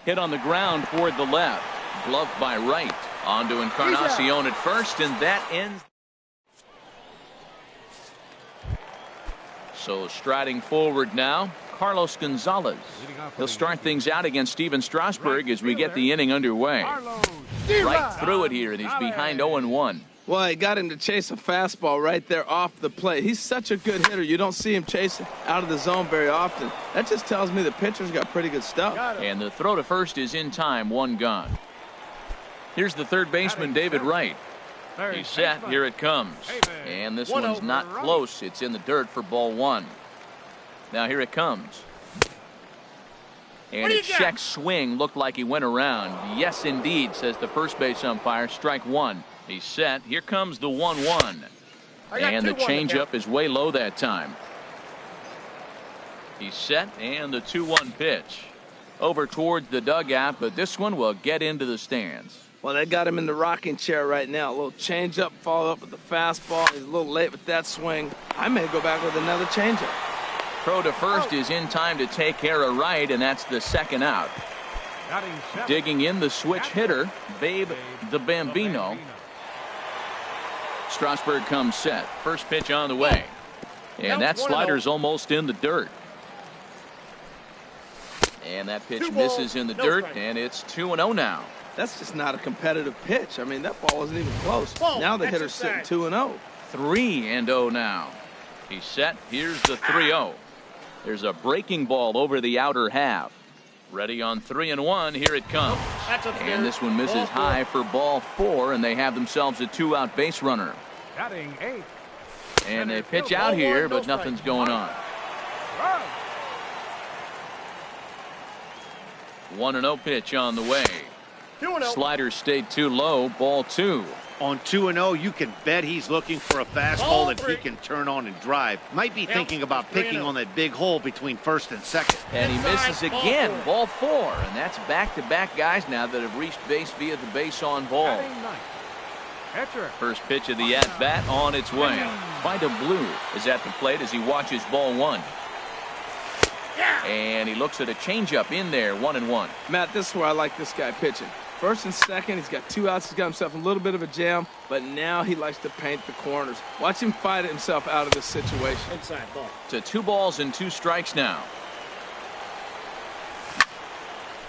Hit on the ground toward the left. Gloved by right. On to Encarnacion at first, and that ends. So striding forward now, Carlos Gonzalez. He'll start things out against Steven Strasburg as we get the inning underway. Right through it here, and he's behind 0-1. Well, he got him to chase a fastball right there off the plate. He's such a good hitter. You don't see him chasing out of the zone very often. That just tells me the pitcher's got pretty good stuff. And the throw to first is in time, one gone. Here's the third baseman, David Wright. He's set. Here it comes. And this one's not close. It's in the dirt for ball one. Now here it comes. And a check swing looked like he went around. Yes, indeed, says the first base umpire. Strike one. He's set. Here comes the 1-1. And the changeup is way low that time. He's set, and the 2-1 pitch. Over towards the dugout, but this one will get into the stands. Well, they got him in the rocking chair right now. A little changeup, follow up with the fastball. He's a little late with that swing. I may go back with another changeup. Throw to first is in time to take care of Wright, and that's the second out. Digging in the switch hitter, Babe the Bambino. Strasburg comes set. First pitch on the way. And that slider's almost in the dirt. And that pitch misses in the dirt, and it's 2-0 now. That's just not a competitive pitch. I mean, that ball wasn't even close. Now the hitter's sitting 2-0. 3-0 now. He's set. Here's the 3-0. There's a breaking ball over the outer half. Ready on 3-1. Here it comes. And this one misses high for ball 4, and they have themselves a 2-out base runner. And they pitch out here, but nothing's going on. 1-0 pitch on the way. Slider stayed too low. Ball 2. On 2-0, you can bet he's looking for a fastball that he can turn on and drive. Might be thinking about picking on that big hole between first and second. And he misses again. Ball 4. And that's back-to-back guys now that have reached base via the base on ball. First pitch of the at-bat on its way. Vida Blue is at the plate as he watches ball 1. And he looks at a changeup in there, 1-1. Matt, this is where I like this guy pitching. First and second, he's got 2 outs. He's got himself a little bit of a jam, but now he likes to paint the corners. Watch him fight himself out of this situation. Inside ball. To 2 balls and 2 strikes now.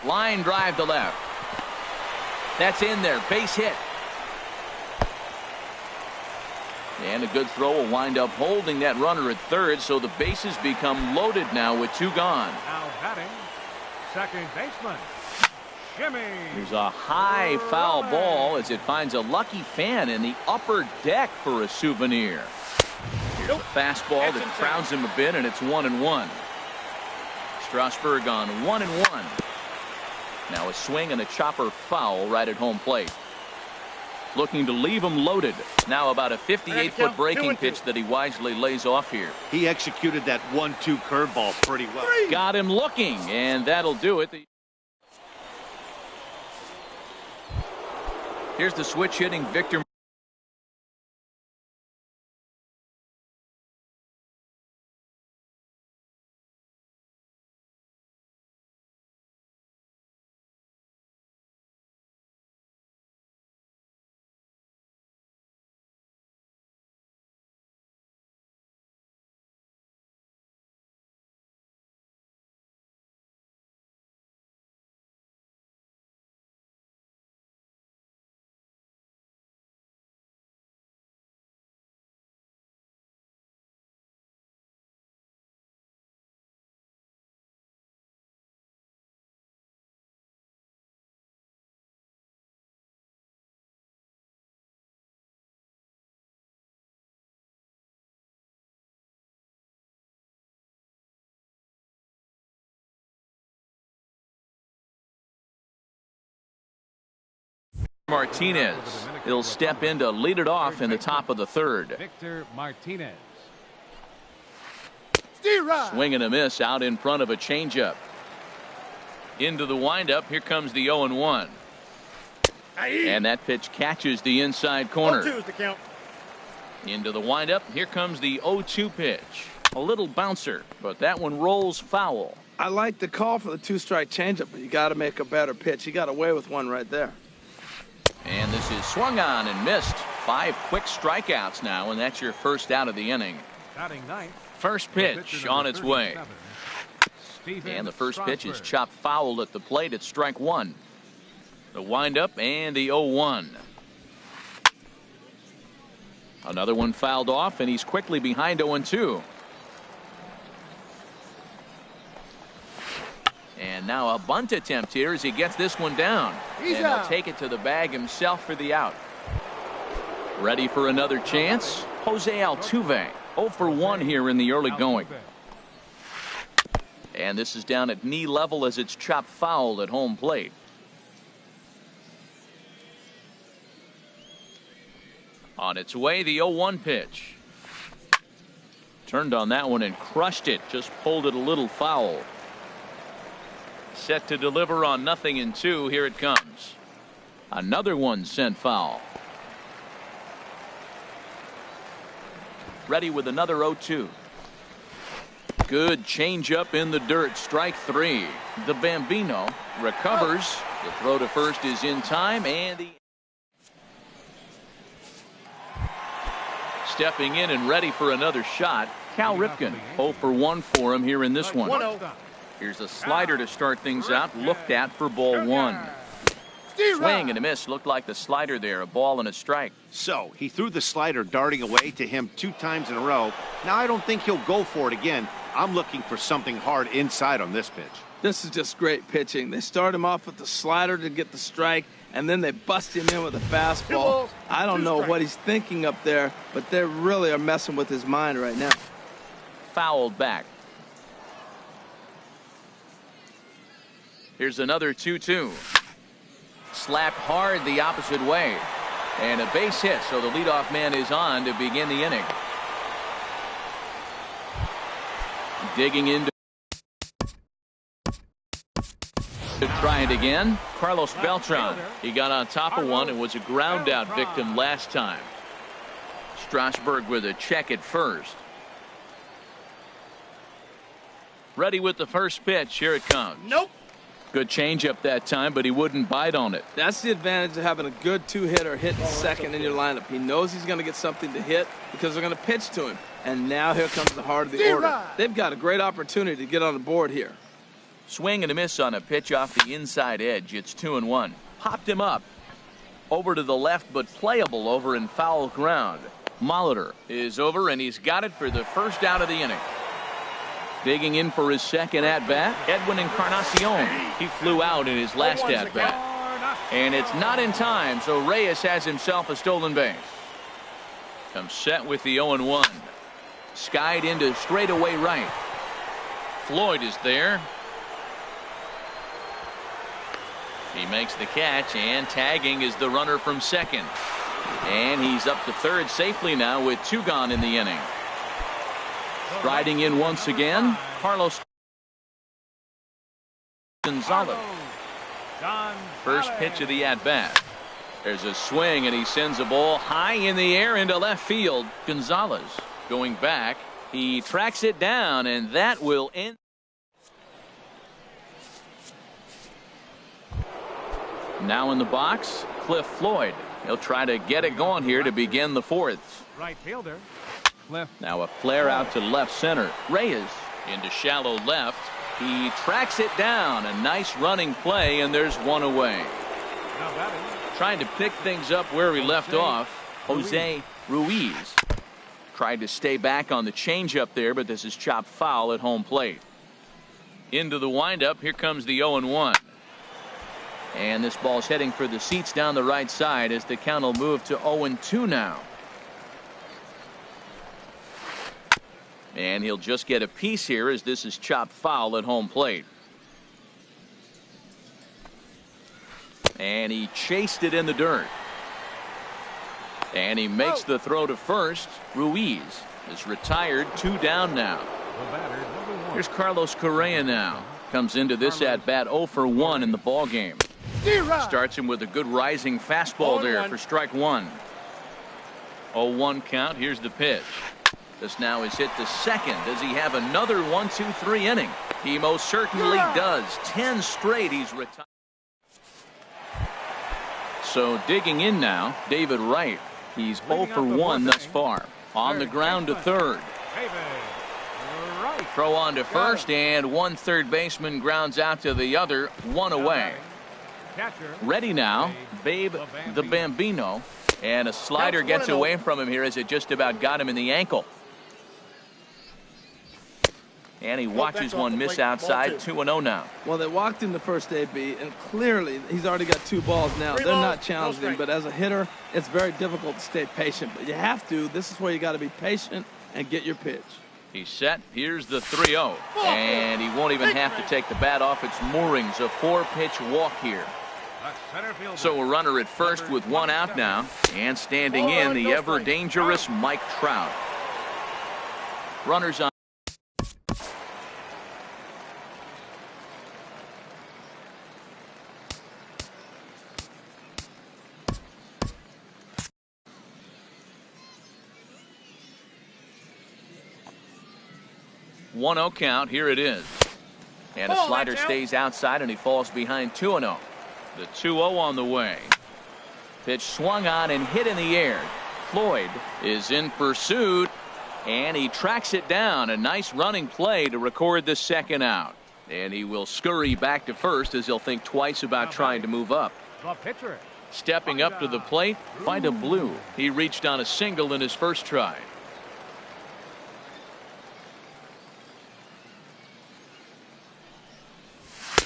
Line drive to left. That's in there. Base hit. And a good throw will wind up holding that runner at third, so the bases become loaded now with 2 gone. Now batting, second baseman, Jimmy. There's a high foul ball as it finds a lucky fan in the upper deck for a souvenir. Here's a fastball that crowds him a bit, and it's 1-1. Strasburg on 1-1. Now a swing and a chopper foul right at home plate. Looking to leave him loaded. Now about a 58-foot breaking pitch that he wisely lays off here. He executed that 1-2 curveball pretty well. Got him looking, and that'll do it. Here's the switch hitting Victor. Martinez. He'll step in to lead it off in the top of the third. Victor Martinez. Swing and a miss out in front of a changeup. Into the windup. Here comes the 0-1. And that pitch catches the inside corner. 0-2 is the count. Into the windup. Here comes the 0-2 pitch. A little bouncer, but that one rolls foul. I like the call for the 2-strike changeup, but you got to make a better pitch. He got away with one right there. And this is swung on and missed. 5 quick strikeouts now, and that's your first out of the inning. Batting ninth. First pitch on its way. And the first pitch is chopped foul at the plate at strike 1. The windup and the 0-1. Another one fouled off, and he's quickly behind 0-2. And now a bunt attempt here as he gets this one down. And he'll take it to the bag himself for the out. Ready for another chance. Jose Altuve, 0 for 1 here in the early going. And this is down at knee level as it's chopped foul at home plate. On its way, the 0-1 pitch. Turned on that one and crushed it. Just pulled it a little foul. Set to deliver on 0-2. Here it comes. Another one sent foul. Ready with another 0-2. Good changeup in the dirt. Strike 3. The Bambino recovers. The throw to first is in time, and the stepping in and ready for another shot. Cal Ripken, 0 for 1 for him here in this one. Here's a slider to start things out. Looked at for ball 1. Swing and a miss. Looked like the slider there. A ball and a strike. So he threw the slider darting away to him 2 times in a row. Now I don't think he'll go for it again. I'm looking for something hard inside on this pitch. This is just great pitching. They start him off with the slider to get the strike, and then they bust him in with a fastball. I don't know what he's thinking up there, but they really are messing with his mind right now. Fouled back. Here's another 2-2. Slapped hard the opposite way. And a base hit, so the leadoff man is on to begin the inning. Digging into to try it again. Carlos Beltran. He got on top of one and was a ground out victim last time. Strasburg with a check at first. Ready with the first pitch. Here it comes. Nope. Good changeup that time, but he wouldn't bite on it. That's the advantage of having a good 2-hitter hitting second in your lineup. He knows he's going to get something to hit because they're going to pitch to him. And now here comes the heart of the order. They've got a great opportunity to get on the board here. Swing and a miss on a pitch off the inside edge. It's 2-1. Popped him up. Over to the left, but playable over in foul ground. Molitor is over, and he's got it for the first out of the inning. Digging in for his second at-bat, Edwin Encarnacion. He flew out in his last at-bat. And it's not in time, so Reyes has himself a stolen base. Comes set with the 0-1. Skied into straightaway right. Floyd is there. He makes the catch, and tagging is the runner from second. And he's up to third safely now with 2 gone in the inning. Striding in once again, Carlos Gonzalez. First pitch of the at-bat. There's a swing, and he sends a ball high in the air into left field. Gonzalez going back. He tracks it down, and that will end. Now in the box, Cliff Floyd. He'll try to get it going here to begin the 4th. Right fielder. Now a flare out to left center. Reyes into shallow left. He tracks it down. A nice running play, and there's one away. Trying to pick things up where we left off. Jose Ruiz tried to stay back on the changeup there, but this is chopped foul at home plate. Into the windup. Here comes the 0-1. And this ball's heading for the seats down the right side as the count will move to 0-2 now. And he'll just get a piece here as this is chopped foul at home plate. And he chased it in the dirt. And he makes the throw to first. Ruiz is retired. 2 down now. Here's Carlos Correa now. Comes into this at-bat 0 for 1 in the ball game. Starts him with a good rising fastball there for strike 1. 0-1 count. Here's the pitch. This now is hit to second. Does he have another 1-2-3 inning? He most certainly does. 10 straight he's retired. So digging in now, David Wright. He's 0 for 1 thus far. On the ground to third. Throw on to first, and one third baseman grounds out to the other. 1 away. Ready now, Babe the Bambino. And a slider gets away from him here as it just about got him in the ankle. And he watches one miss outside, 2-0 now. Well, they walked him the first AB, and clearly he's already got 2 balls now. They're not challenging him, but as a hitter, it's very difficult to stay patient. But you have to. This is where you got to be patient and get your pitch. He's set. Here's the 3-0. And he won't even have to take the bat off its moorings. A 4-pitch walk here. So a runner at first with 1 out now. And standing in, the ever-dangerous Mike Trout. Runners on. One-0 count. Here it is. And a slider stays outside, and he falls behind 2-0. The 2-0 on the way. Pitch swung on and hit in the air. Floyd is in pursuit, and he tracks it down. A nice running play to record the 2nd out. And he will scurry back to first as he'll think twice about trying to move up. Stepping up to the plate, find a blue. He reached on a single in his first try.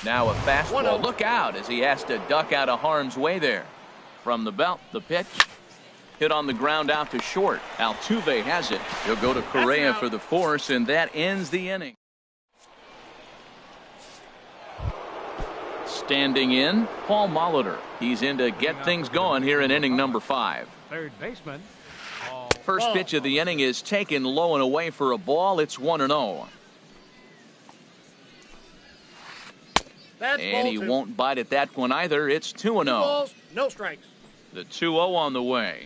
Now a fastball. Look out as he has to duck out of harm's way there. From the belt, the pitch. Hit on the ground out to short. Altuve has it. He'll go to Correa for the force, and that ends the inning. Standing in, Paul Molitor. He's in to get things going here in inning number 5. Third baseman. First pitch of the inning is taken low and away for a ball. It's 1-0. And he won't bite at that one either. It's 2-0. No strikes. The 2-0 on the way.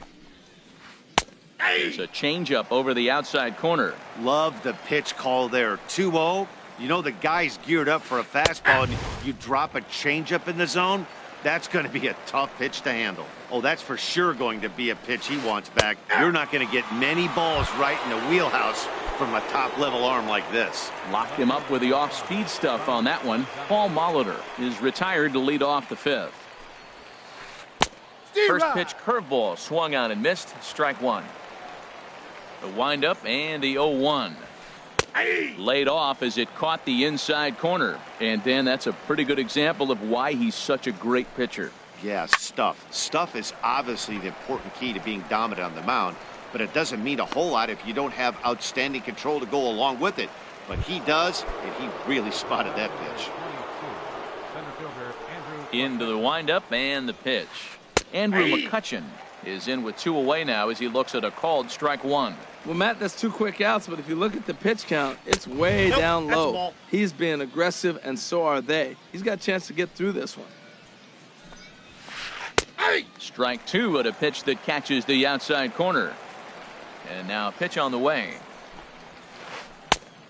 There's a changeup over the outside corner. Love the pitch call there. 2-0. You know the guy's geared up for a fastball, and you drop a changeup in the zone. That's going to be a tough pitch to handle. Oh, that's for sure going to be a pitch he wants back. You're not going to get many balls right in the wheelhouse from a top-level arm like this. Locked him up with the off-speed stuff on that one. Paul Molitor is retired to lead off the 5th. First pitch curveball swung on and missed. Strike 1. The windup and the 0-1. Laid off as it caught the inside corner. And Dan, that's a pretty good example of why he's such a great pitcher. Yeah, stuff. Stuff is obviously the important key to being dominant on the mound, but it doesn't mean a whole lot if you don't have outstanding control to go along with it. But he does, and he really spotted that pitch. Into the windup and the pitch. Andrew McCutchen is in with 2 away now as he looks at a called strike 1. Well, Matt, that's 2 quick outs, but if you look at the pitch count, it's way down low. He's being aggressive, and so are they. He's got a chance to get through this one. Strike 2 at a pitch that catches the outside corner. And now a pitch on the way.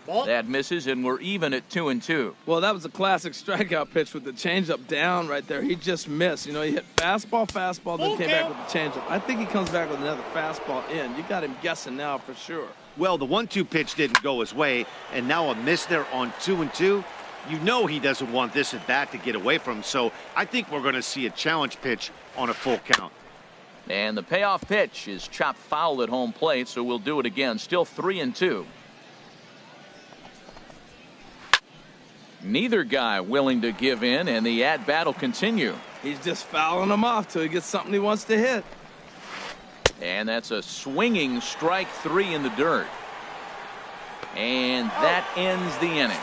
That misses, and we're even at 2-2. Well, that was a classic strikeout pitch with the changeup down right there. He just missed. You know, he hit fastball, then came back with the changeup. I think he comes back with another fastball in. You got him guessing now for sure. Well, the 1-2 pitch didn't go his way, and now a miss there on 2-2. You know he doesn't want this at bat to get away from him, so I think we're going to see a challenge pitch on a full count. And the payoff pitch is chopped foul at home plate, so we'll do it again. Still 3-2. Neither guy willing to give in, and the at-bat will continue. He's just fouling him off till he gets something he wants to hit. And that's a swinging strike 3 in the dirt. And that ends the inning.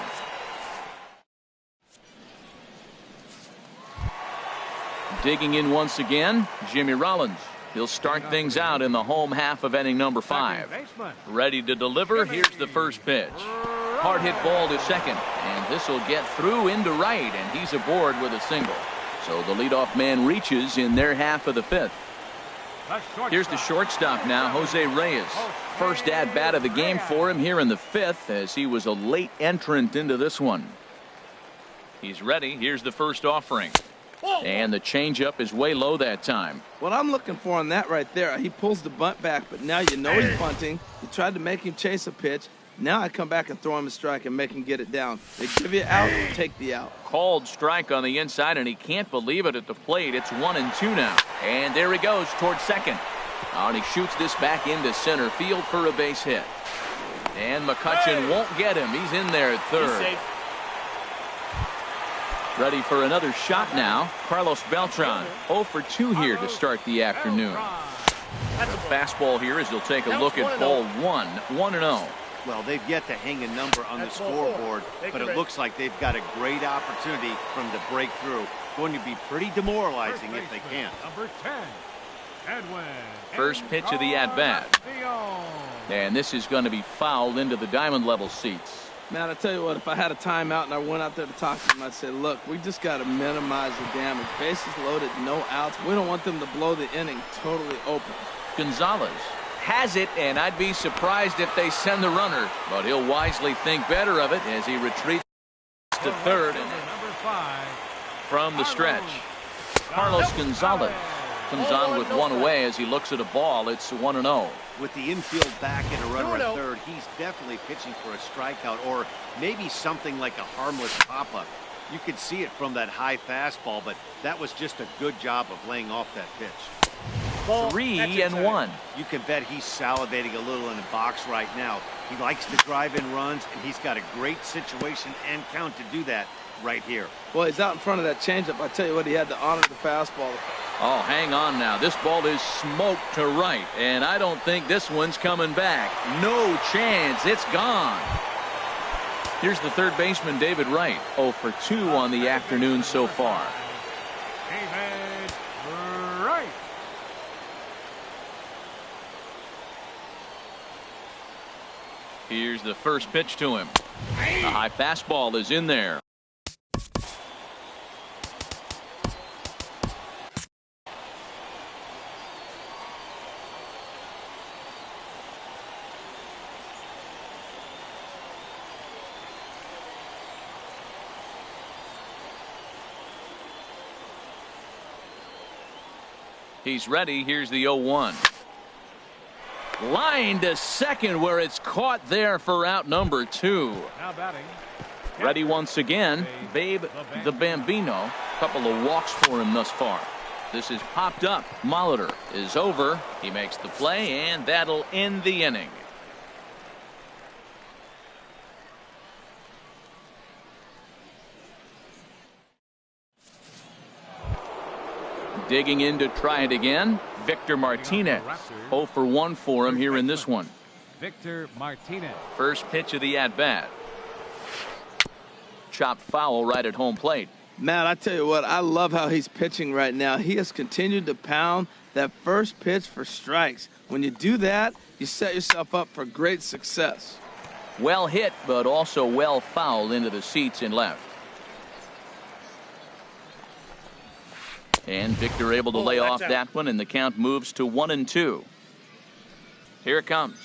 Digging in once again, Jimmy Rollins. He'll start things out in the home half of inning number 5. Ready to deliver. Here's the first pitch. Hard hit ball to second, and this will get through into right, and he's aboard with a single. So the leadoff man reaches in their half of the 5th. Here's the shortstop now, Jose Reyes. First at bat of the game for him here in the 5th, as he was a late entrant into this one. He's ready. Here's the first offering. And the changeup is way low that time. What I'm looking for on that right there, he pulls the bunt back, but now you know he's bunting. You tried to make him chase a pitch. Now I come back and throw him a strike and make him get it down. They give you out, take the out. Called strike on the inside, and he can't believe it at the plate. It's 1-2 now. And there he goes towards second. Oh, and he shoots this back into center field for a base hit. And McCutchen won't get him. He's in there at third. Ready for another shot now. Carlos Beltran, 0 for 2 here to start the afternoon. The fastball here as he'll take a look at ball 1, 1-0. Well, they've yet to hang a number on the scoreboard, but it looks like they've got a great opportunity for them to break through. Going to be pretty demoralizing if they can. Number 10, Edwin. First pitch of the at-bat. And this is going to be fouled into the diamond level seats. Man, I tell you what, if I had a timeout and I went out there to talk to them, I'd say, look, we just got to minimize the damage. Bases loaded, no outs. We don't want them to blow the inning totally open. Gonzalez has it, and I'd be surprised if they send the runner, but he'll wisely think better of it as he retreats to third and from the stretch. Carlos Gonzalez comes on with one away as he looks at a ball. It's 1-0. With the infield back and a runner at third, he's definitely pitching for a strikeout or maybe something like a harmless pop-up. You could see it from that high fastball, but that was just a good job of laying off that pitch. 3-1. You can bet he's salivating a little in the box right now. He likes to drive in runs, and he's got a great situation and count to do that right here. Well, he's out in front of that changeup. I tell you what, he had to honor the fastball. Oh, hang on now. This ball is smoked to right, and I don't think this one's coming back. No chance. It's gone. Here's the third baseman, David Wright. 0 for 2 on the afternoon so far. David Wright. Here's the first pitch to him. The high fastball is in there. He's ready. Here's the 0-1. Line to second where it's caught there for out number 2. Now batting. Ready once again. Babe the Bambino. Couple of walks for him thus far. This is popped up. Molitor is over. He makes the play, and that'll end the inning. Digging in to try it again. Victor Martinez. 0 for 1 for him here in this one. Victor Martinez. First pitch of the at-bat. Chopped foul right at home plate. Matt, I tell you what, I love how he's pitching right now. He has continued to pound that first pitch for strikes. When you do that, you set yourself up for great success. Well hit, but also well fouled into the seats in left. And Victor able to lay off that one, and the count moves to 1-2. Here it comes.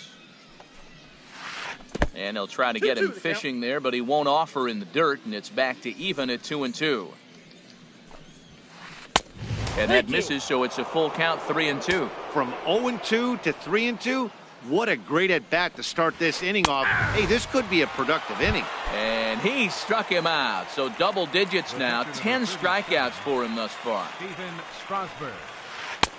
And he'll try to get him fishing there, but he won't offer in the dirt, and it's back to even at 2-2. And that misses, so it's a full count, 3-2. From 0-2 to 3-2, what a great at-bat to start this inning off. Hey, this could be a productive inning. And he struck him out, so double digits now. 10 strikeouts for him thus far.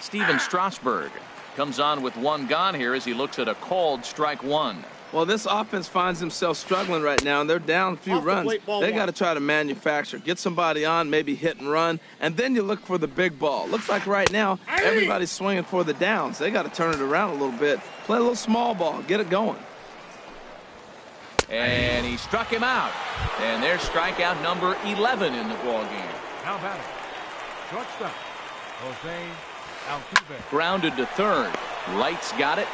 Steven Strasburg comes on with one gone here as he looks at a called strike one. Well, this offense finds himself struggling right now, and they're down a few runs. They got to try to manufacture, get somebody on, maybe hit and run, and then you look for the big ball. Looks like right now everybody's swinging for the downs. They got to turn it around a little bit, play a little small ball, get it going. And he struck him out. And there's strikeout number 11 in the ball game. Now batting, shortstop, Jose Altuve. Grounded to third. Wright's got it.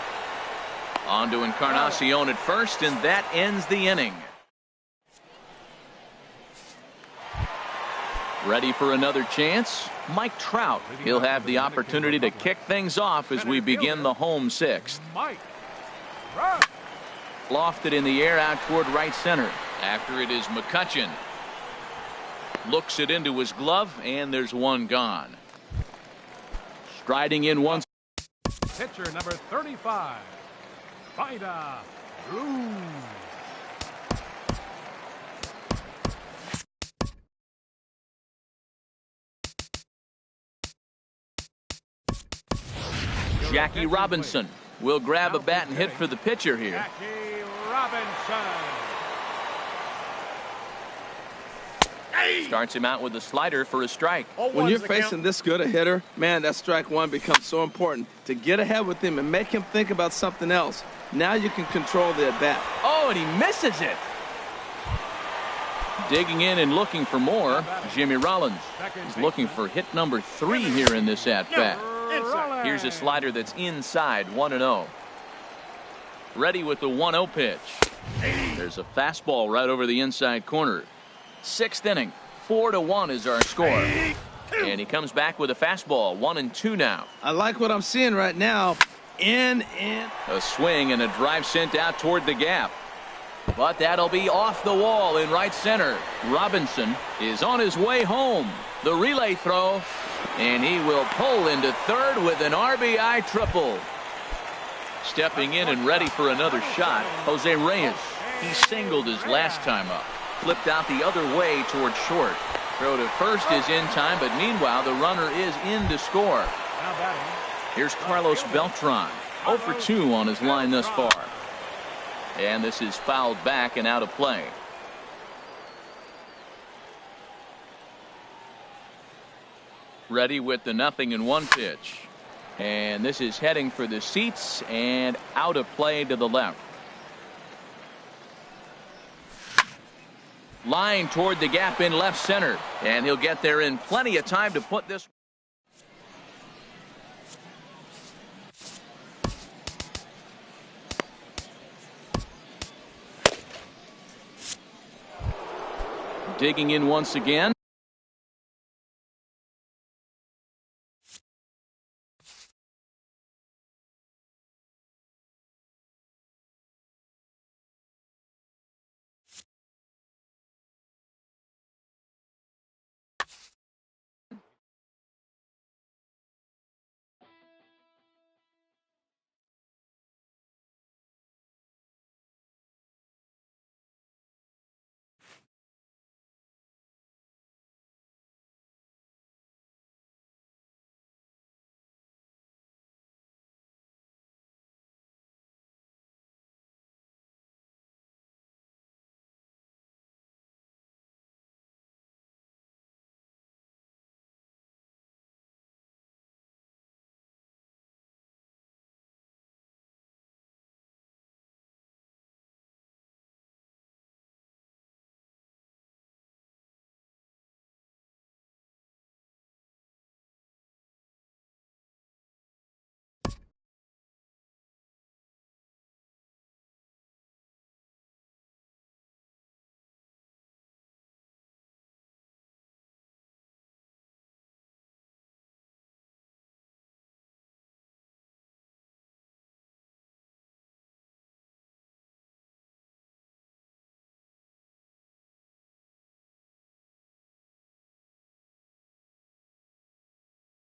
On to Encarnacion at first, and that ends the inning. Ready for another chance? Mike Trout. He'll have the opportunity to kick things off as we begin the home sixth. Mike. Lofted in the air out toward right center. After it is McCutchen. Looks it into his glove, and there's one gone. Striding in once. Pitcher number 35. Vida Cruz. Jackie Robinson will grab a bat and hit for the pitcher here. Jackie Robinson. Starts him out with a slider for a strike. When you're facing this good a hitter, man, that strike one becomes so important to get ahead with him and make him think about something else. Now you can control the at-bat. Oh, and he misses it. Digging in and looking for more, Jimmy Rollins. He's looking for hit number 3 here in this at-bat. Here's a slider that's inside, 1-0. Ready with the 1-0 pitch. There's a fastball right over the inside corner. 6th inning, 4-1 is our score. And he comes back with a fastball, 1-2 now. I like what I'm seeing right now. A swing and a drive sent out toward the gap. But that'll be off the wall in right center. Robinson is on his way home. The relay throw, and he will pull into third with an RBI triple. Stepping in and ready for another shot, Jose Reyes. He singled his last time up. Flipped out the other way toward short. Throw to first is in time, but meanwhile the runner is in to score. Here's Carlos Beltran, 0 for 2 on his line thus far. And this is fouled back and out of play. Ready with the 0-1 pitch. And this is heading for the seats and out of play to the left. Line toward the gap in left center. And he'll get there in plenty of time to put this. Digging in once again.